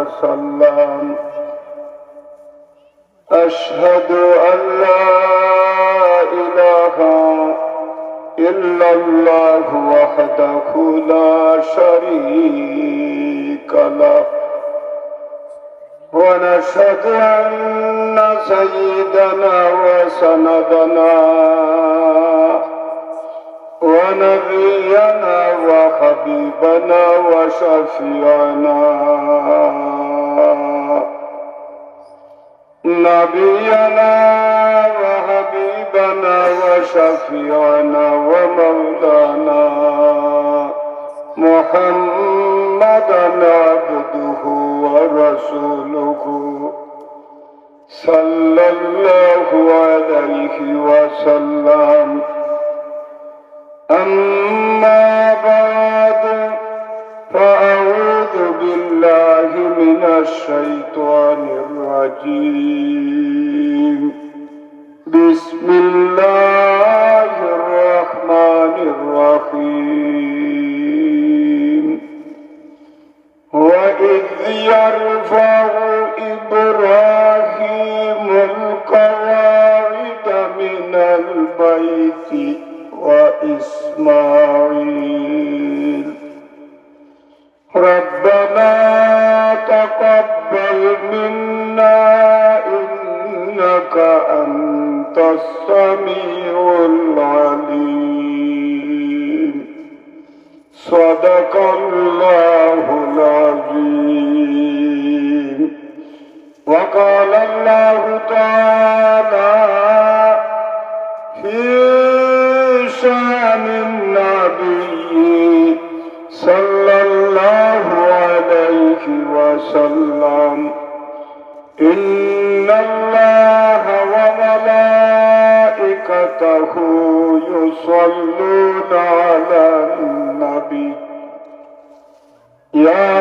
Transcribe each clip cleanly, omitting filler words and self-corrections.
وسلم أشهد أن لا إله إلا الله وحده لا شريك له ونشهد أن سيدنا وسندنا ونبينا وحبيبنا وشفيعنا نبينا وحبيبنا وشفيعنا ومولانا محمدا عبده ورسوله صلى الله عليه وسلم أما بعد فأعوذ بالله من الشيطان الرجيم بسم الله الرحمن الرحيم وإذ يرفع إبراهيم القواعد من البيت وإسماعيل ربنا تقبل منا إنك أنت السميع العليم صدق الله العظيم وقال الله تعالى في شأن النبي صلى الله عليه وسلم إن الله وملائكته يصلون على النبي يا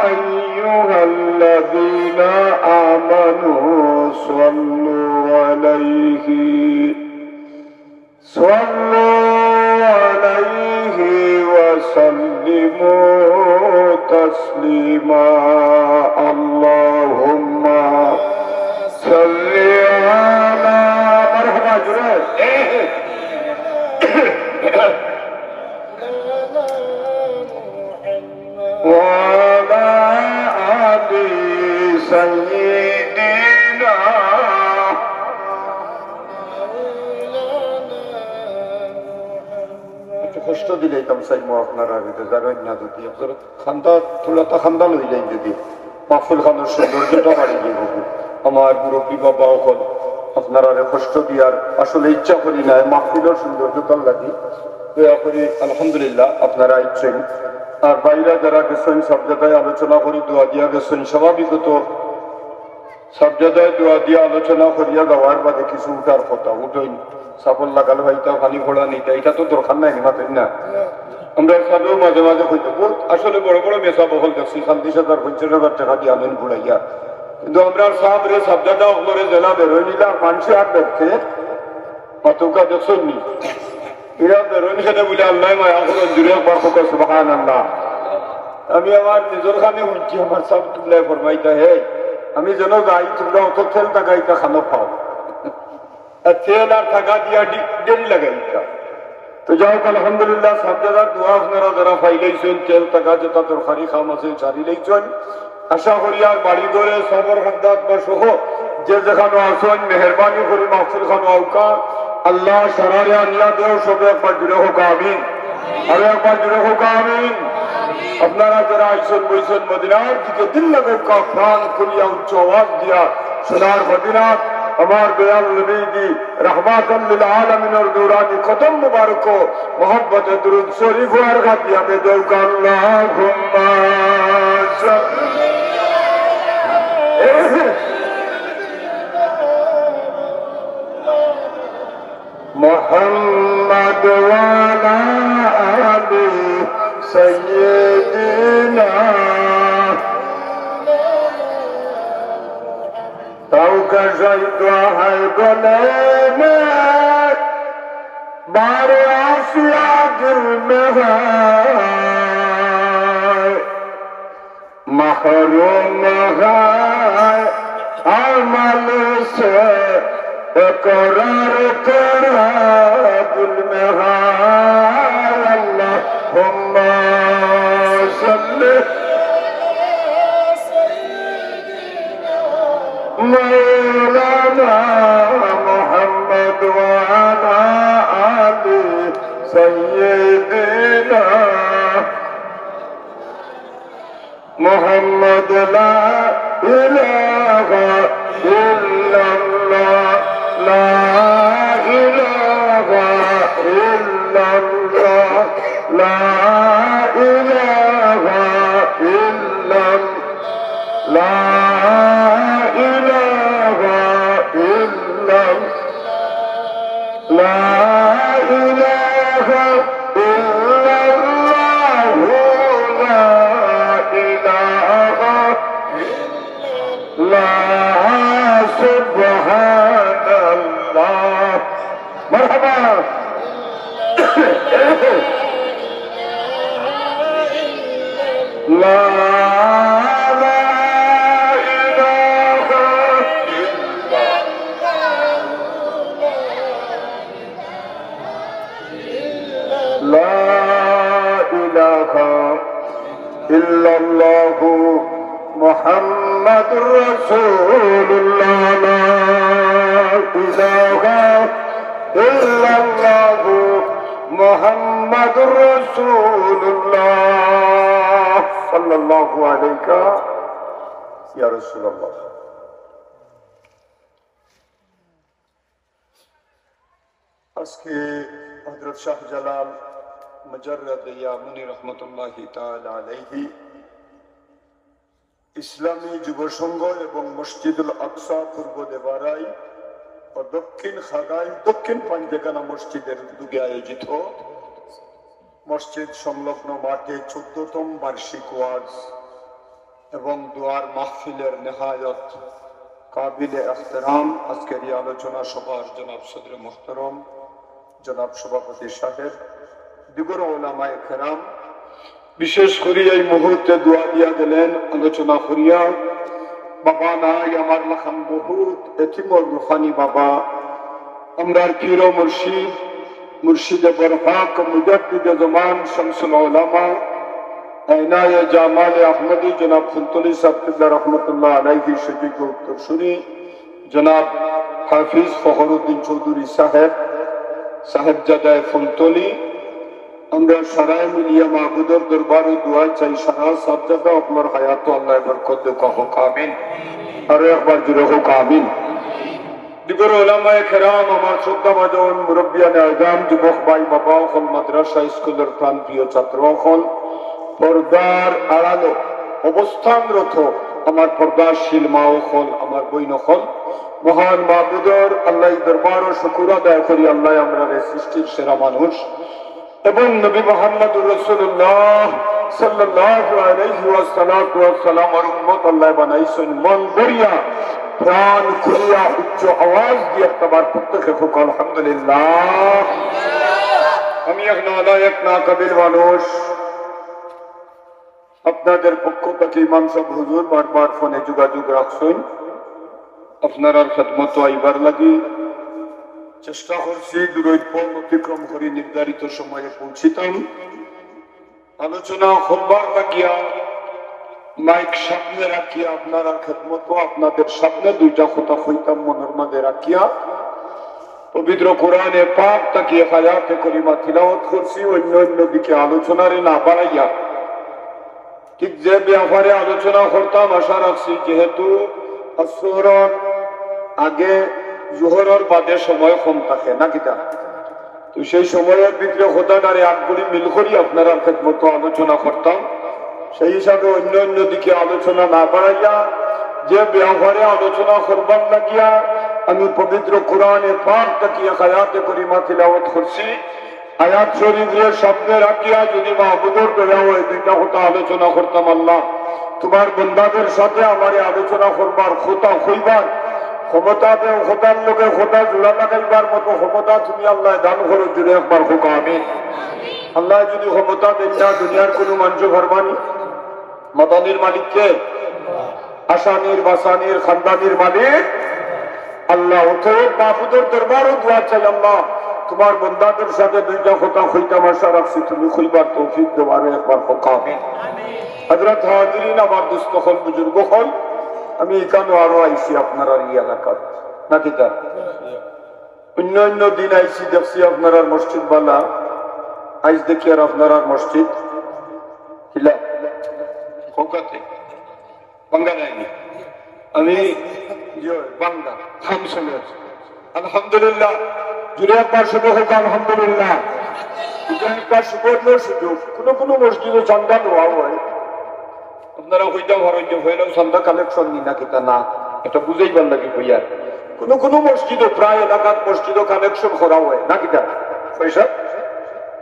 أيها الذين آمنوا صلوا عليه وسلموا تسليما اللهم صل على مرحبا جرير وعلى آل سيدنا কষ্ট দিলাইতাম চাইমো আপনারা জানেন না যদি খান্দা তুলাটা খান্দা লই যাই যদি মাহফিল খানোর সৌন্দর্যটা বাড়ি যাব আমার মুরব্বী বাবা ওখন আপনারা কষ্ট দিয়ার আসলে ইচ্ছা করি না মাহফিলের সৌন্দর্যটা লাগি দয়া করি আলহামদুলিল্লাহ আপনারা ইচ্ছেন আর বাইরা যারা গেছেন সব জায়গায় আলোচনা করি দোয়া দিয়া গেছেন স্বাভাবিকত সব জায়গায় দোয়া দিয়া আলোচনা করিয়া গাওয়ার বাদে কিছু উঠার কথা উঠইন সাপল লাগাল ভাইটা পানি ফোড়া নিতে এটা তো দরকার নাই মাতেন না আমরা সাধু মাঝে মাঝে হইতে আসলে বড় বড় মেসা বহল দেখছি 40,000-50,000 টাকা দিয়ে আনেন ঘুরাইয়া কিন্তু আমরা সাহাবরে সাবজাদা ওগুলোরে জেলা বেরোয় নিলাম মানুষে আর দেখতে মাতুকা দেখছেন নি এরা বেরোয় নিখানে বলে আল্লাহ মায়া করুন জুড়ে পার্থক্য সুবহানাল্লাহ আমি আমার নিজের খানে উঠছি আমার সব তুল্লায় ফরমাইতা হে আমি যেন গাই তোমরা অত তেল টাকাইতা খানো পাও তেল আর টাকা দিয়া ডেল লাগাইতা তো যাই হোক আলহামদুলিল্লাহ সব জায়গার দোয়া আপনারা যারা ফাইলাইছেন তেল টাকা যেটা তরকারি খাম আছে ছাড়ি লাইছেন আশা করি আর বাড়ি ধরে সবর হাদ্দাত বা সহ যে যেখানে আসেন মেহরবানি করে মাহফিল খানো আউকা আল্লাহ সারারে আনিয়া দেও সবে একবার জুড়ে হোক আমিন আরো একবার জুড়ে হোক আমিন আপনারা যারা আইসেন বইছেন মদিনার দিকে দিল লাগুকা প্রাণ খুলিয়া উচ্চ আওয়াজ দিয়া সোনার মদিনার আমার দয়াল নবী জি রহমাতুল লিল আলামিনের দৌরানি কদম মুবারক মোহাম্মদ দুরূদ শরীফ আর গাদিয়া মে দেও আল্লাহুম্মা মুহাম্মদ ওয়া আলা আলি সাইয়্যিদিনা ताऊ का शहीदा है गले में बारे आसिया दिल में है محروم ہے عمل سے اقرار تیرا دل میں ہے اللہم صلی مولانا محمد وعلى آل سيدنا محمد لا إله إلا الله لا إله إلا الله لا إله إلا الله لا إله إلا الله لا إله إلا الله لا إله لا سبحان الله مرحبا لا إلا الله محمد رسول الله لا إله إلا الله محمد رسول الله صلى الله عليك يا رسول الله আজকে হযরত শাহজালাল মুজাররদ ইয়ামুনি রহমতুল্লাহি তাআলা আলাইহি ইসলামী যুব সংঘ এবং মসজিদুল আকসা পূর্ব দেবারাই ও দক্ষিণ খাগাই দক্ষিণ পাঞ্জেগানা মসজিদের উদ্যোগে আয়োজিত মসজিদ সংলগ্ন মাঠে 14তম বার্ষিক ওয়াজ এবং দোয়ার মাহফিলের নেহায়ত কাবিলে ইহতিরাম আজকের এই আলোচনা সভার জনাব সদর মুহতারম জনাব সভাপতি সাহেব দিগর ওলামায়ে কেরাম বিশেষ করে এই মুহূর্তে দোয়া দিয়া গেলেন আলোচনা করিয়া বাবা নাই আমার লাখান বহুত এতিমর রুহানি বাবা আমরার পীর ও মুর্শিদ মুর্শিদে বরহাক মুজাদ্দিদে জামান শামসুল উলামা আয়নায়ে জামালে আহমদি জনাব ফুলতলি সাহেব কিবলা রহমাতুল্লাহ আলাইহি সুযোগ্য উত্তরসূরি জনাব হাফিজ ফখরুদ্দিন চৌধুরী সাহেবজাদায়ে ফুলতলি আমরা সারায় মিলিয়া মাহবুদের দরবারে দোয়া চাই সারা সাবজাদা আপনার হায়াত আল্লাহ বরকত দে হোক আমিন আর একবার জুড়ে হোক আমিন দিগর উলামায়ে কেরাম আমার শ্রদ্ধা ভাজন মুরব্বিয়ানে আযম যুবক ভাই বাবা হল মাদ্রাসা স্কুলের প্রাণ প্রিয় ছাত্র হল পর্দার আড়ালে অবস্থানরত আমার পর্দাশীল মা হল আমার বইন হল মহান মাহবুদের আল্লাহ দরবার ও শুকর আদায় করি আল্লাহ আমরা সৃষ্টির সেরা মানুষ এবং নবী মুহাম্মদুর রাসূলুল্লাহ সাল্লাল্লাহু আলাইহি ওয়াসাল্লাম এর উম্মত আল্লাহ বানাইছেন মন ভরিয়া প্রাণ খুলিয়া উচ্চ আওয়াজ দিয়ে একবার প্রত্যেকে হোক আলহামদুলিল্লাহ আমি এক নালায়েক না কাবিল মানুষ আপনাদের পক্ষ থেকে ইমাম সাহেব হুজুর বারবার ফোনে যোগাযোগ রাখছেন আপনার খেদমত আইবার লাগি চেষ্টা করছি দূরত্ব অতিক্রম করে নির্ধারিত সময়ে পৌঁছিতাম আলোচনা করবার লাগিয়া মাইক সামনে রাখিয়া আপনারা খেদমত আপনাদের সামনে দুইটা কথা হইতাম মনের মাঝে রাখিয়া পবিত্র কোরআনে পাক তাকিয়ে হায়াতে করিমা তিলাওয়াত করছি অন্য অন্য দিকে আলোচনারে না বাড়াইয়া ঠিক যে ব্যাপারে আলোচনা করতাম আশা রাখছি যেহেতু আসরের আগে জোহরের বাদে সময় কম থাকে না কিতা তো সেই সময়ের ভিতরে খোদাটারে আটগুলি মিল করি আপনারা খেদমত আলোচনা করতাম সেই হিসাবে অন্য অন্য দিকে আলোচনা না বাড়াইয়া যে ব্যাপারে আলোচনা করবার লাগিয়া আমি পবিত্র কোরআনে পাক তাকিয়ে হায়াতে করিমা তিলাওয়াত করছি আয়াত শরীফের শব্দে রাখিয়া যদি মাহবুবুর বেলা হয় দুইটা কথা আলোচনা করতাম আল্লাহ তোমার বন্দাদের সাথে আমার আলোচনা করবার খোতা হইবার ক্ষমতা দেও খোদার লোকে খোদা জোড়া লাগাইবার মতো ক্ষমতা তুমি আল্লাহ দান করো জুড়ে একবার হোক আমিন আল্লাহ যদি ক্ষমতা দেন না দুনিয়ার কোনো মানুষ ভারবানি মাদানির মালিক কে? আসানির বাসানির খানদানির মালিক আল্লাহ। অতএব মাহবুদের দরবারও দোয়া চাই, আল্লাহ তোমার বন্দাদের সাথে দুইটা কথা হইতাম আশা রাখছি, তুমি হইবার তৌফিক দেওয়ার একবার হোকা। হযরত হাজিরিন, আমার দুস্থ হল, বুজুর্গ হল, আমি এখানে আরো আইসি আপনার এই এলাকার নাকি তা অন্য অন্য দিন আইসি দেখছি আপনার মসজিদ বালা, আইস দেখি আর আপনার মসজিদ কিলা বাঙ্গা যায়নি। আমি বাঙ্গা খাম চলে আছি আলহামদুলিল্লাহ। জুড়ে একবার শুধু হোক আলহামদুলিল্লাহ। একবার সুবর্ণ সুযোগ, কোনো কোনো মসজিদে চান্দা দেওয়া হয়, আপনারা হইতে হরইতে হইলেও চান্দা কালেকশন নি না কিতা না, এটা বুঝাইবার লাগে হইয়া। কোনো কোনো মসজিদে প্রায় এলাকার মসজিদও কালেকশন করা হয় না কিতা, পয়সা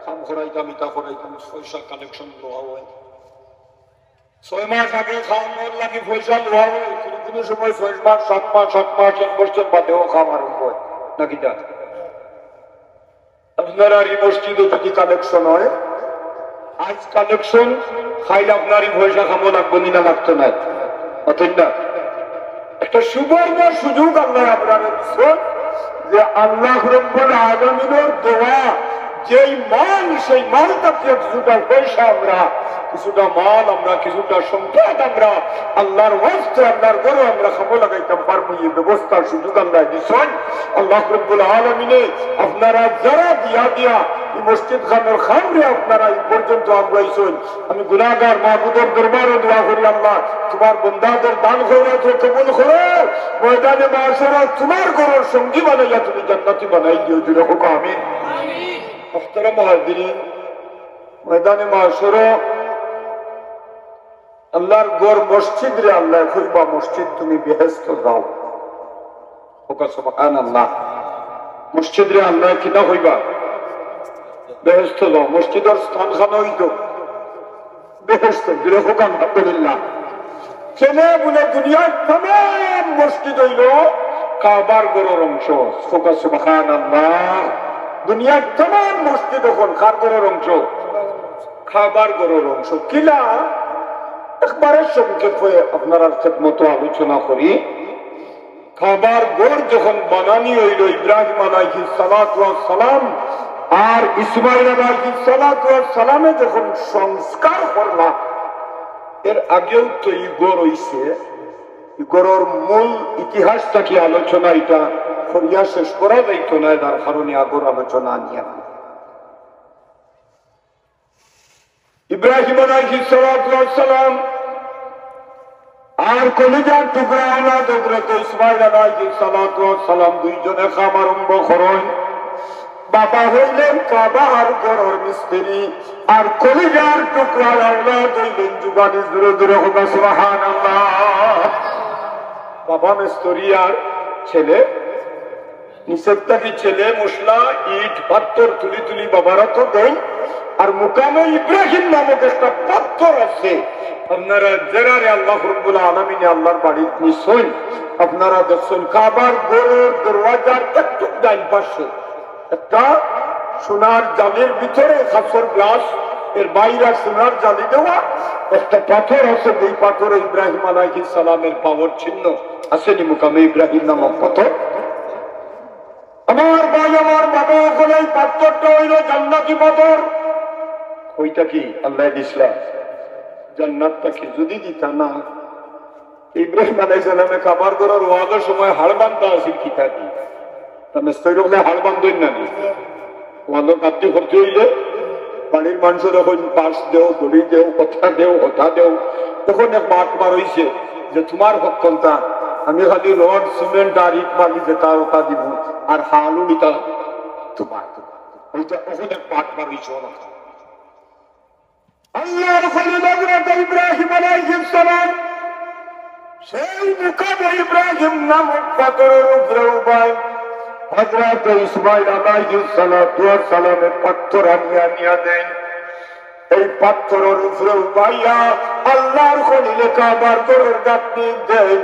খাম করাইতাম ইটা করাইতাম, পয়সা কালেকশন দেওয়া হয়। 6 মাস আগে খাওয়ানোর লাগে পয়সা দেওয়া হয়, কোনো কোনো সময় 6 মাস 7 মাস 8 মাস 1 বছর বাদেও খাওয়া আরম্ভ হয় না কিতা। আপনারা এই মসজিদে যদি কালেকশন হয়, আজ কালেকশন খাইলে আপনার পয়সা খামো লাগবো না, লাগতো না, অতএব না একটা সুবর্ণ সুযোগ আল্লাহ আপনারা দিচ্ছেন যে আল্লাহ রাব্বুল আলামিনের দেওয়া যেই মাল, সেই মালটাকে কিছুটা পয়সা আমরা, কিছুটা মাল আমরা, কিছুটা সম্পদ আমরা আল্লাহর ওয়াস্তে আল্লাহর ঘরে আমরা খাবো লাগাইতাম পারবো, এই ব্যবস্থার সুযোগ আল্লাহ দিচ্ছেন। আল্লাহ রাব্বুল আলামিনে আপনারা যারা দিয়া দিয়া এই মসজিদ খানের খামরে আপনারা এই পর্যন্ত আগাইছেন, আমি গুনাহগার মাহবুবের দরবারে দোয়া করি, আল্লাহ তোমার বান্দাদের দান খয়রাত কবুল করো, ময়দানে মাশারা তোমার ঘরের সঙ্গী বানাইয়া তুমি জান্নাতি বানাই দিও, দিলে হোক আমিন। মুহতারাম হাজিরিন, ময়দানে মাশারা আল্লাহর ঘর মসজিদ রে আল্লাহ কইবা মসজিদ তুমি বেহেশত দাও, হোক সুবহানাল্লাহ। মসজিদ রে আল্লাহ কিনা কইবা বেহেশত দাও, মসজিদের স্থান খানা হইতো বেহেশত, দিলে হোক আলহামদুলিল্লাহ। ছেলে বলে দুনিয়ার তমাম মসজিদ হইল কাবার ঘরের অংশ, হোক সুবহানাল্লাহ। দুনিয়ার তমাম মসজিদ এখন কার ঘরের অংশ? খাবার ঘরের অংশ। কিলা একবারে সংক্ষেপে আপনারা মতো আলোচনা করি। খাবার ঘর যখন বানানি হইল ইব্রাহিম আলাইহিস সালাতু ওয়াস সালাম আর ইসমাইল আলাইহিস সালাতু ওয়াস সালামে যখন সংস্কার করলা, এর আগেও তো এই ঘর হইছে, এই ঘরের মূল ইতিহাসটা কি আলোচনা এটা করিয়া শেষ করা যাইতো না, তার কারণে আগর আলোচনা নিয়ে ইব্রাহিম আলাইহিস সালাতু ওয়াস সালাম আর কলিজার টুকরা আওলাদ হযরত ইসমাইল আলাইহিস সালাতু ওয়াস সালাম দুইজনে কাম আরম্ভ করেন। বাবা হইলেন কাবার ঘরের মিস্ত্রি আর কলিজার টুকরা আওলাদ হইলেন যুগানি, জোরে জোরে হোক সুবহানাল্লাহ। বাবা মিস্ত্রি আর ছেলে নিচের থেকে ছেলে মশলা ইট পাথর তুলি তুলি বাবারা তো দেয়। আর মুকামে ইব্রাহিম নামক একটা পাথর আছে, আপনারা যারা আল্লাহ রাব্বুল আলামিন আল্লাহর বাড়ি নিশ্চয় আপনারা দেখছেন কাবার ঘরের দরওয়াজার একটু ডাইন পাশে একটা সোনার জালের ভিতরে খাসর গ্লাস, এর বাইরে সোনার জালি দেওয়া একটা পাথর আছে। এই পাথরে ইব্রাহিম আলাইহিস সালামের পাওয়ার চিহ্ন আসেনি, মুকামে ইব্রাহিম নামক পাথর। আমার ভাই আমার বাবা ওখানে এই পাথরটা হইল জান্নাতি পাথর। ওইটা কি আল্লাহ ইসলাম জান্নাতটা কি যদি দিতা না, ইব্রাহিম আলাইহিস সালামে খাবার করার ওয়াদার সময় হাড় বান্ধা আছে কি থাকি, তাহলে সেইরকম হাড় বান্ধই না ওয়াদা কাটতে করতে হইলে বাড়ির মানুষের এখন পাশ দেও, দড়ি দেও, কথা দেও, হতা দেও। তখন এক মাঠ মার হইছে যে তোমার হকটা আমি খালি রড সিমেন্ট আর ইট মারি যেটা ওটা দিব, আর হালু নিতা তোমার ওইটা ওখানে পাট মার হইছে না। আল্লাহর খলিল হযরত ইব্রাহিম আলাইহিস সালাম সেই মুকামে ইব্রাহিম নামক পাথরের উপরে উঠায় হযরত ইসমাইল আলাইহিস সালাতু ওয়াস সালামের পাথর আনিয়া দেন। এই পাথরের উপরে উঠাইয়া আল্লাহর খলিল কাবার ঘরের গাঁথনি দেন।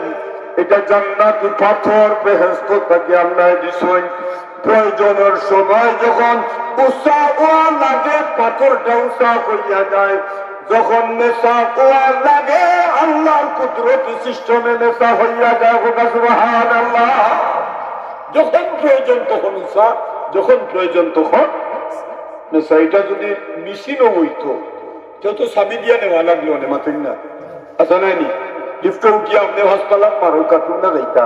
এটা জান্নাতি পাথর, বেহেশত থেকে আল্লাহ দিছেন। প্রয়োজনের সময় যখন উৎসাহ লাগে পাথরটা উৎসাহ করিয়া যায়, যখন নেশা কোয়ার লাগে আল্লাহর কুদরতি সিস্টেমে নেশা হইয়া যায়। সুবহানাল্লাহ। যখন প্রয়োজন তখন ইচ্ছা, যখন প্রয়োজন তখন নেশা। এটা যদি মেশিনও হইতো তো স্বামী দিয়া নেওয়া লাগলো না মাতেন না। আচ্ছা নাইনি লিফটে উঠিয়ে আপনি হসপাতাল মারো কাটুন না যাইতা,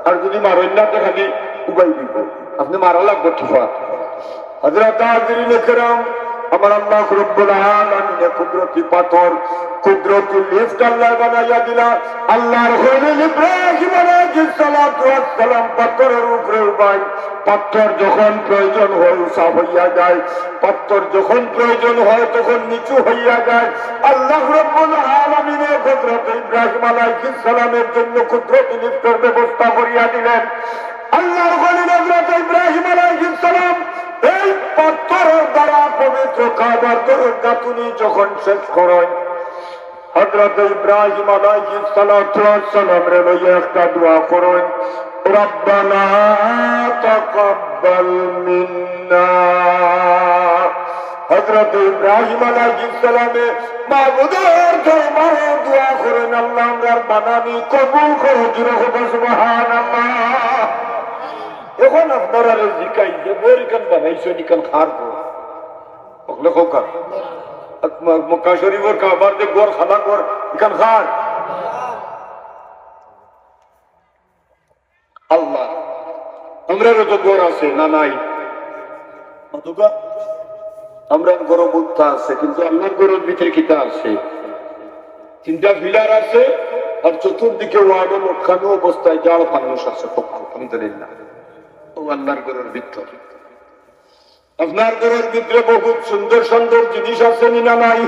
আর যদি মারেন না তো খালি উবাই দিব, আপনি মারা লাগবে ঠিকা। হযরত হাজিরিন কেরাম, আমার আল্লাহ রব্বুল আলামিন কুদরতি পাথর, কুদরতি লিফট আল্লাহ বানাইয়া দিলা। আল্লাহর খলিল ইব্রাহিম আলাইহিস সালাতু ওয়াস সালাম পাথরের উপরে উবাই। পাথর যখন প্রয়োজন হয় উঁচা হইয়া যায়, পাথর যখন প্রয়োজন হয় তখন নিচু হইয়া যায়। আল্লাহ রব্বুল আলামিনের কুদরত ইব্রাহিম আলাইহিস সালামের জন্য কুদরতি লিফটের ব্যবস্থা করিয়া দিলেন। আল্লাহর খলিল হযরত ইব্রাহিম আলাইহিস সালাম এই পাথরের দ্বারা পবিত্র কাবার গাঁথুনি যখন শেষ করেন, হযরত ইব্রাহিম আলাইহিস সালাতু ওয়াস সালাম রে লইয়া একটা দোয়া করেন, রব্বানা তাকাব্বাল মিন্না। হযরত ইব্রাহিম আলাইহিস সালামে মাবুদের দরবারে দোয়া করেন, আল্লাহ আমরার বানানি কবুল করো। সুবহানাল্লাহ। এখন আপনারা জিকাই যে বরিকান বানাইছো নিকান খার বলে খোকা মক্কা শরীফের কাবার যে গোর খালা কর নিকান খার আল্লাহ। আমরারও তো গোর আছে না নাই? আমরা গরম উত্থা আছে, কিন্তু আল্লাহর গরম ভিতরে কিতা আছে? 3টা পিলার আছে, আর চতুর্দিকে ওয়ার্ডন ওখানো অবস্থায় জাল ফানুস আছে। আলহামদুলিল্লাহ। ও আল্লাহর ঘরের ভিতর, আপনার ঘরের ভিতরে বহুত সুন্দর সুন্দর জিনিস আছে না নাই?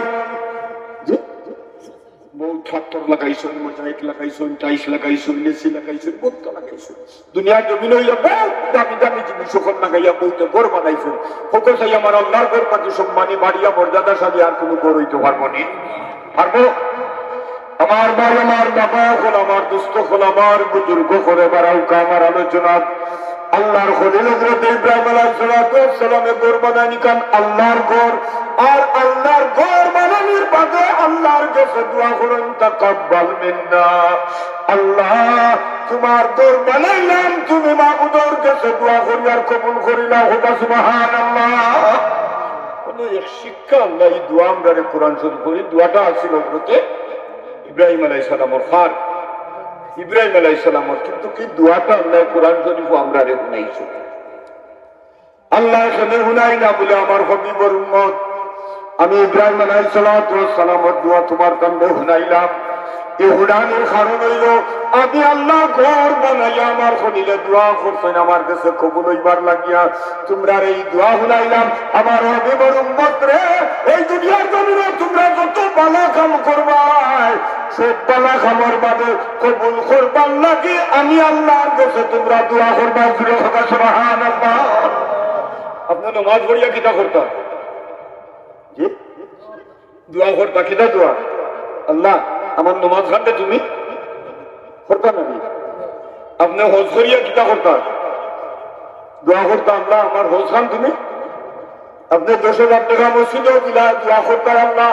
বহু ট্রাক্টর লাগাইছেন, মোজাইক লাগাইছেন, টাইস লাগাইছেন, লেসি লাগাইছেন, বহুত লাগাইছেন। দুনিয়ার জমিন হইলে বহুত দামি দামি জিনিস ওখান লাগাইয়া বহুত ঘর বানাইছেন। ফোকর চাই আমার আল্লাহর ঘর পাখি সম্মানী বাড়িয়া মর্যাদা সাজিয়ে আর কোনো ঘর হইতে পারবো নি? পারবো? আমার ভাই, আমার বাবা হল, আমার দুস্থ হল, আমার বুজুর্গ করে বাড়াও আমার আলোচনা। আল্লাহর খলিল হযরত ইব্রাহিম আলাইহিস সালামের ঘর বানানি কান আল্লাহর ঘর, আর আল্লাহর ঘর বানানোর বাদে আল্লাহর কাছে দোয়া করেন, তাকাব্বাল মিন্না। আল্লাহ তোমার ঘর বানাইলাম, তুমি মাবুদের কাছে দোয়া করি আর কবুল করিলা। সুবহানাল্লাহ। কোন এক শিক্ষা আল্লাহ এই দোয়া আমরা কোরআন শরীফ করি। দোয়াটা আসছিল হযরত ইব্রাহিম আলাইহিস সালামের খার ইব্রাহিম আলাইহিস সালামের, কিন্তু কি দোয়াটা আল্লাহ কোরআন শরীফ আমরা রে শুনাইছে। আল্লাহ এখানে শুনাই না বলে আমার হাবিবের উম্মত, আমি ইব্রাহিম আলাইহিস সালামের দোয়া তোমার কানে শুনাইলাম। এই হুনানের কারণ হইল আমি আল্লাহ ঘর বানাইয়া আমার খলিলে দোয়া করছেন আমার কাছে কবুল হইবার লাগিয়া। তোমরা এই দোয়া শুনাইলাম আমার হাবিবের উম্মত রে, এই দুনিয়ার জমিনে তোমরা যত ভালো কাম করবাই সব ভালো কামের বাদে কবুল করবার লাগি আমি আল্লাহর কাছে তোমরা দোয়া করবা। সুবহানাল্লাহ। আপনি নামাজ পড়িয়া কিতা করতা? জি দোয়া করতা। কিতা দোয়া? আল্লাহ আমার নামাজ খানতে তুমি করতা নাকি? আপনি হজ করিয়া কিতা করতা? দোয়া করতা, আল্লাহ আমার হজ খান তুমি। আপনি 10,000 টাকা মসজিদেও দিলা, দোয়া করতা, আল্লাহ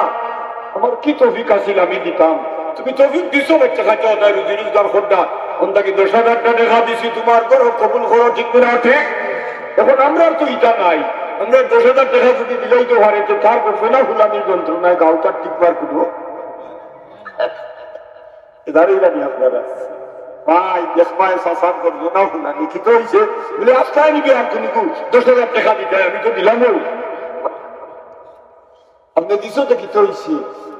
আমার কি তৌফিক আছিল আমি দিতাম। তুমি তৌফিক দিছো বাচ্চা খাইতে হতায় রুজি রোজগার করতা, অন্তাকে 10,000 টাকা দিছি তোমার করো কবুল করো, ঠিক না? ঠিক। এখন আমরা তো ইটা নাই, আমরা 10,000 টাকা যদি দিলেই তো হারে, তো তার করবে না ফুলানির যন্ত্রণায় গাওটার টিকবার কোনো দাঁড়িয়ে দাঁড়িয়ে আপনারা ভাই দেখবায় সাসান করবো না ফুলানি কি তো হয়েছে বলে আস্তায় নিবি আর তুমি 10,000 টাকা দিতে, আমি তো দিলাম। আপনি দিছো তো কি তো হয়েছে?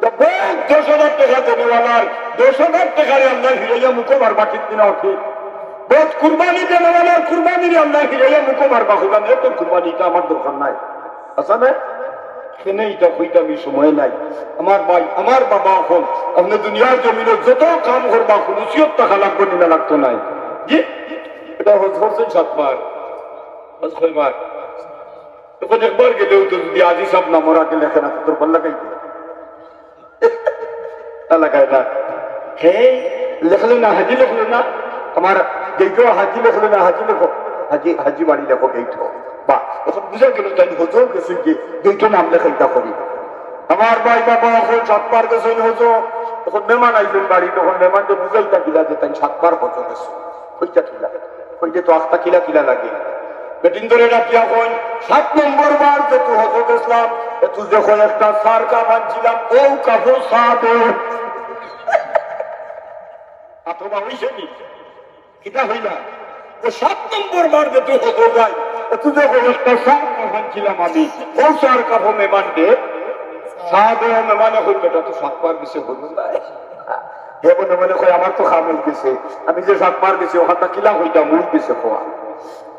10,000 টাকা দেনেওয়ালার 10,000 টাকারে আল্লাহ হিরাইয়া মুখো মারবা, ঠিক কিনা? ঠিক। বহুত কুরবানি দেনেওয়ালার কুরবানির আল্লাহ হিরাইয়া মুখো মারবা। হুলান তোর কুরবানিটা আমার দরকার নাই, আচ্ছা না? এটা হইতে আমি সময় নাই। আমার ভাই, আমার বাবা, এখন আপনি দুনিয়ার জমিনে যত কাম করবা কোন টাকা লাগবে না লাগতো নাই। জি এটা হজ করছেন 7 বার, হজ কয়বার? তখন একবার গেলেও তো যদি আজি সব না মরা গেলে লেখে না তোর ভাল লাগাই লাগায় না। হ্যাঁ লেখলে না, হাজি লেখলে না, আমার গেইটো হাজি লেখলে না, হাজি লেখো, হাজি হাজি বাড়ি লেখো গেইটো। বা এখন বুঝা গেল তাই হজও গেছে যে গেইটো নাম লেখাইটা করি। আমার ভাই বাবা এখন 7 বার গেছেন হতো, তখন মেহমান আইবেন বাড়ি, তখন মেহমানকে বুঝাইতা কিলা যে তাই 7 বার হতো গেছে, কইটা কিলা কইতে তো আখটা কিলা কিলা লাগে বেটিং ধরে রাখি। এখন 7 নম্বর বার যে তুই হতো গেছিলাম, তুই যখন একটা সার কাপড় ছিলাম ও কাপড় সাথে আতবা হইছে নি কিটা হইলা। 7 নম্বর বার যে তুই হতো যাই, তুই যখন একটা সার কাপড় ছিলাম আমি ও সার কাপড় মেহমান দে সাদে মেহমানে হইল, বেটা তো 7 বার গেছে হইল না। হে মনে মনে কয় আমার তো খামল গেছে, আমি যে 7 বার গেছি ওখানটা কিলা হইতা মুই গেছে খোয়া।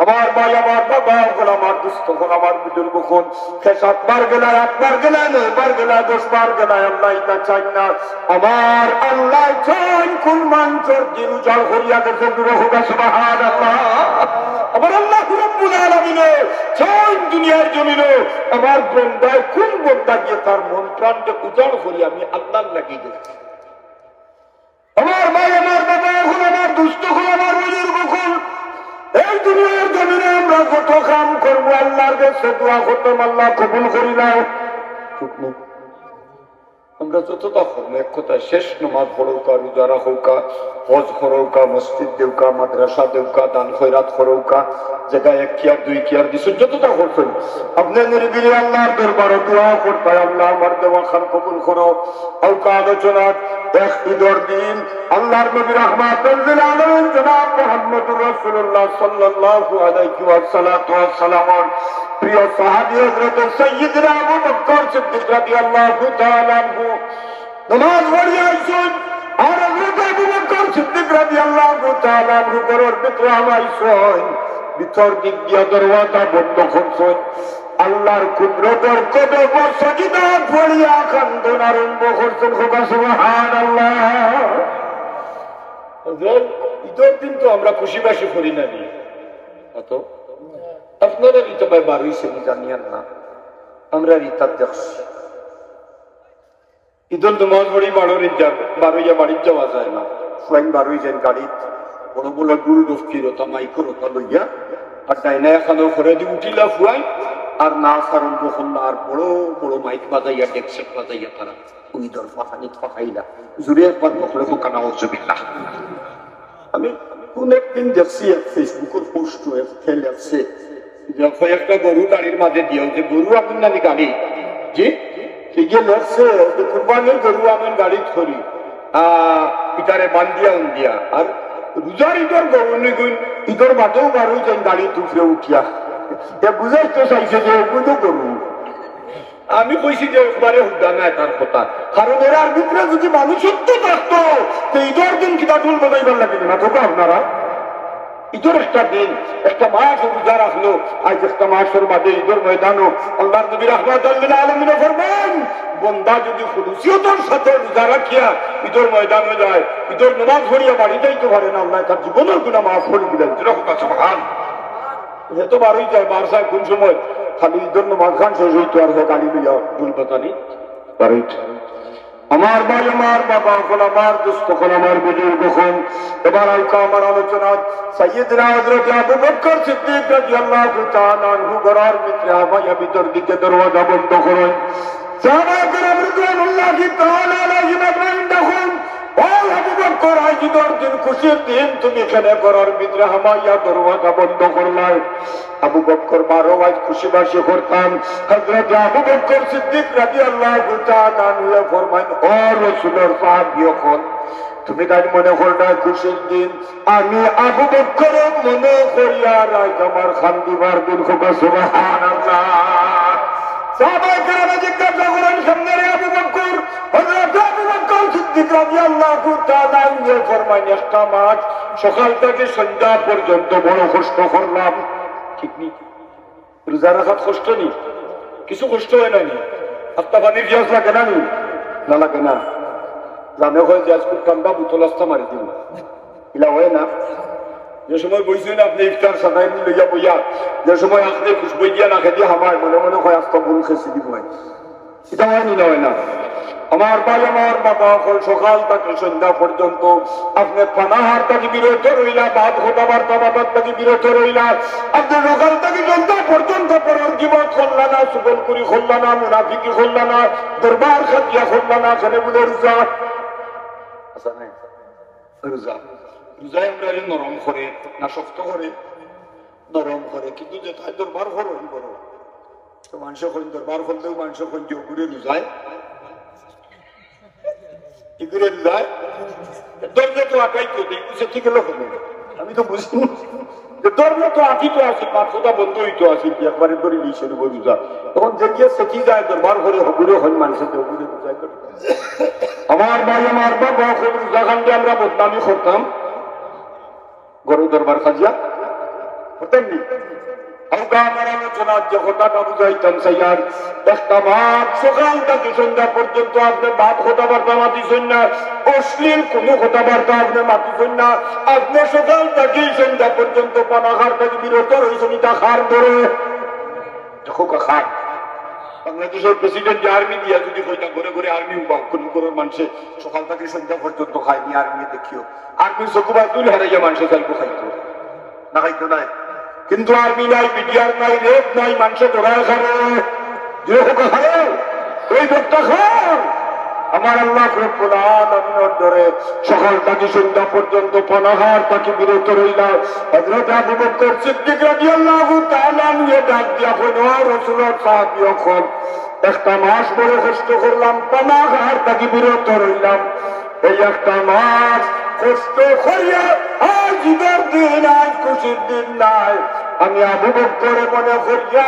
আমার ভাই আমার বাবা হল আমার দুস্থ হল আমার বুজুর্গ হল, সে 7 বার গেলায় 8 বার গেলায় 9 বার গেলায় 10 বার গেলায়, আল্লাহ এটা চাই না। আমার আল্লাহ চাই কোন মাঞ্চর দিন উজাড় করিয়া গেছে সুবহানাল্লাহ। আমার আল্লাহ রব্বুল আলামিন চাই দুনিয়ার জমিনে আমার বন্দায় কোন বন্দা গিয়ে তার মন প্রাণকে উজাড় করিয়া আমি আল্লাহর লাগিয়ে গেছি। আমার ভাই আমার বাবা হল আমার দুস্থ হল আমার বুজুর্গ হল, এই দুনিয়ার জমিনে আমরা যত কাম করবো আল্লাহর কাছে দোয়া করতাম আল্লাহ কবুল করি না। আমরা যতটা করবো এক কথায় শেষ নামাজ পড়ৌকা, রোজা রাখৌকা, হজ করৌকা, মসজিদ দেউকা, মাদ্রাসা দেউকা, দান খয়রাত করৌকা, জায়গায় 1 কিয়ার 2 কিয়ার দিচ্ছেন যতটা করছেন আপনি নিরিবিলি আল্লাহর দরবারে দোয়া করতাই আল্লাহ আমার দেওয়া খান কবুল করো। আলকা আলোচনা এক ঈদের দিন আল্লাহর নবী রাহমাতুল লিল আলামিন জনাব মুহাম্মদুর রাসূলুল্লাহ সাল্লাল্লাহু আলাইহি ওয়াসাল্লাম প্রিয় সাহাবী হযরত সাইয়্যিদনা আবু বকর সিদ্দিক রাদিয়াল্লাহু তাআলা আনহু নামাজ পড়িয়া আইছেন, আর হযরত আবু বকর সিদ্দিক রাদিয়াল্লাহু তাআলা আনহু ঘরের ভিতরে আইছেন, ভিতর দিক দিয়া দরওয়াজা বন্ধ করছেন, আল্লাহর কুদরতের কদম সাজদা পড়িয়া কান্দন আরম্ভ করছেন। সুবহানাল্লাহ। ঈদের দিন তো আমরা খুশি বাসি করি না নি, আপনারা রিতা ভাই 12 হিসেবে জানিয়েন না, আমরা রিতা দেখছি ঈদুল নামাজ পড়ি 12 বাড়ির যাওয়া যায় না, সোয়াইন 12 যান গাড়িত বড় বড় ডুল ডুফকিরতা মাইকরতা লইয়া আর ডাইনা এখানে ঘরে দি উঠিলা ফুয়াই আর নাচ আরম্ভ করল, আর বড় বড় মাইক বাজাইয়া ডেকসেট বাজাইয়া তারা ঈদের ফাঁকানি ফাঁকাইলা জুড়ে একবার বকলে ফোকানা হজবিল্লাহ। আমি কোন একদিন দেখছি ফেসবুকের পোস্ট ফেল আছে একটা গরু গাড়ির মাঝে দিও যে গরু আমিন নানি গাড়ি জি গিয়ে লেখছে কুরবানির গরু আমিন গাড়ি ধরি ইটারে বান্ধিয়া উন্দিয়া, আর রোজার ঈদের গরু নিগুন ঈদের মাঠেও বারোই যাই গাড়ি তুফরে উঠিয়া বুঝাইতে চাইছে যে বুঝো গরু। আমি কইছি যে একবারে হুদা নাই তার কথা, কারণ এর ভিতরে যদি মানুষত্ব থাকতো তো ঈদের দিন কিনা ঢোল বাজাইবার লাগে না তো আপনারা। ঈদের একটা দিন একটা মাস রোজা রাখলো, আজ একটা মাসের বাদে ঈদের ময়দানও আল্লাহর নবী রাহমাতুল লিল আলামিন ফরমান বন্দা যদি খুলুসিয়তের সাথে রোজা রাখিয়া ঈদের ময়দানে যায়, ঈদের নামাজ পড়িয়া বাড়ি যাইতে পারে না, আল্লাহ তার জীবনের গুনাহ মাফ করে দিলেন। সুবহানাল্লাহ। এত বারোই যায় বারসায় কোন সময় খালি ঈদের নামাজ খান শেষ হইতো আর গাড়ি লইয়া ঢোল বাজানি বারোই। আমার ভাই আমার বাবা হল আমার দুস্থ হল আমার বুজুর্গ হন। এবার আমার আলোচনা সাইয়্যিদনা হযরত আবু বকর সিদ্দিক রাদিয়াল্লাহু তাআলা আনহু ঘরের ভিতরে আমায় ভিতর দিকে দরওয়াজা বন্ধ করেন। সাহাবায়ে কেরাম রাদিয়াল্লাহু তাআলা আলাইহিম আজমাইন দেখুন ও আবু বকর আজ ঈদের দিন খুশির দিন তুমি এখানে ঘরের ভিতরে আমায় দরওয়াজা বন্ধ করলাই। আবু বকর 12 আজ খুশি বাসি করতাম। হযরত আবু বকর সিদ্দিক রাদিয়াল্লাহু তাআলা আনহু ফরমান ও রাসূলের সাহাবী হন তুমি তাই মনে করনা খুশির দিন, আমি আবু বকর মনে করিয়া আজ আমার খান্দিবার দিন। সুবহানাল্লাহ। সাহাবায়ে কেরাম জিজ্ঞাসা করেন সামনে আবু বকর, হযরত আবু বকর সিদ্দিক রাদিয়াল্লাহু তাআলা আনহু ফরমান একটা মাস সকাল থেকে সন্ধ্যা পর্যন্ত বড় কষ্ট করলাম। ঠিক নেই রোজা রাখার কষ্ট নেই, কিছু কষ্ট হয় না নি, আত্মা পানি পিয়াস লাগে না নি, না লাগে না জানে হয় যে আজ খুব ঠান্ডা বোতল আস্তা মারি দিব এলা হয় না। যে সময় বইছেন আপনি ইফতার সাদাই লইয়া বইয়া, যে সময় আপনি খুশবই দিয়া না খেতে হামায় মনে মনে হয় আস্তা ভুল খেসি দিব, এটা হয় নি না হয় না। আমার ভাই আমার বাবা সকল সকাল থেকে সন্ধ্যা পর্যন্ত আপনি পানাহার থেকে বিরত রইলা, বাদ কথাবার্তা বাবার থেকে বিরত রইলা, আপনি সকাল থেকে সন্ধ্যা পর্যন্ত পরের জীবন করলা না, সুগল করি করলা না, মুনাফিকি করলা না, দরবার খাটিয়া করলা না, সেটা বলে রোজা আচ্ছা নাই রোজা রোজায় আমরা নরম করে না শক্ত করে? নরম করে, কিন্তু যে তাই দরবার করো করো তো মানুষ করেন দরবার করলেও মানুষ করেন যে ঘুরে রোজায় কি করে রোজায় দরজা তো আটাই তো দেখছে ঠিক হলো। আমি তো বুঝি দরজা তো আঁকি তো আসি, মাথা বন্ধ হইতো আসি একবারে ধরে নিয়েছে রোজা, তখন যে গিয়ে সেটি যায় দরবার করে হগুরে হন মানুষের হগুরে রোজায় করে। আমার ভাই আমার বাবা রোজা খানকে আমরা বদনামি করতাম, গরু দরবার খাজিয়া করতাম নি। আমার আলোচনার যে কথাটা বুঝাইতাম সাইয়ার একটা মাঠ সকাল থেকে সন্ধ্যা পর্যন্ত আপনি বাদ কথাবার্তা মাতিছেন না, অশ্লীল কোনো কথাবার্তা আপনি মাতিছেন না, আপনি সকাল থেকে সন্ধ্যা পর্যন্ত পানাহার থেকে বিরত রয়েছেন। এটা খার ধরে দেখো খার বাংলাদেশের প্রেসিডেন্ট যে আর্মি দিয়া যদি কইটা ঘরে ঘরে আর্মি কোনো কোনো মানুষে সকাল থেকে সন্ধ্যা পর্যন্ত খায়নি, আর্মি দেখিও আর্মির চকুবা তুলে হারাইয়া মানুষের চাইবো খাইতো না, খাইতো নাই। কিন্তু আর্মি নাই, বিডিআর নাই, রেপ নাই, মানুষের ধরায় খাবে ওই লোকটা খান। আমার আল্লাহ রব্বুল আলামিনের ধরে সকাল থেকে সন্ধ্যা পর্যন্ত পানাহার তাকে বিরত রইলা। হযরত আবু বকর সিদ্দিক রাদিয়াল্লাহু তাআলা নিয়ে ডাক দিয়া কইল, ও রাসূলুল্লাহ সাহাবীগণ, একটা মাস বড় কষ্ট করলাম, পানাহার তাকে বিরত রইলাম, এই একটা মাস কষ্ট করিয়া আজ ঈদের দিন, আজ খুশির দিন নাই, আমি আবু বকর মনে করিয়া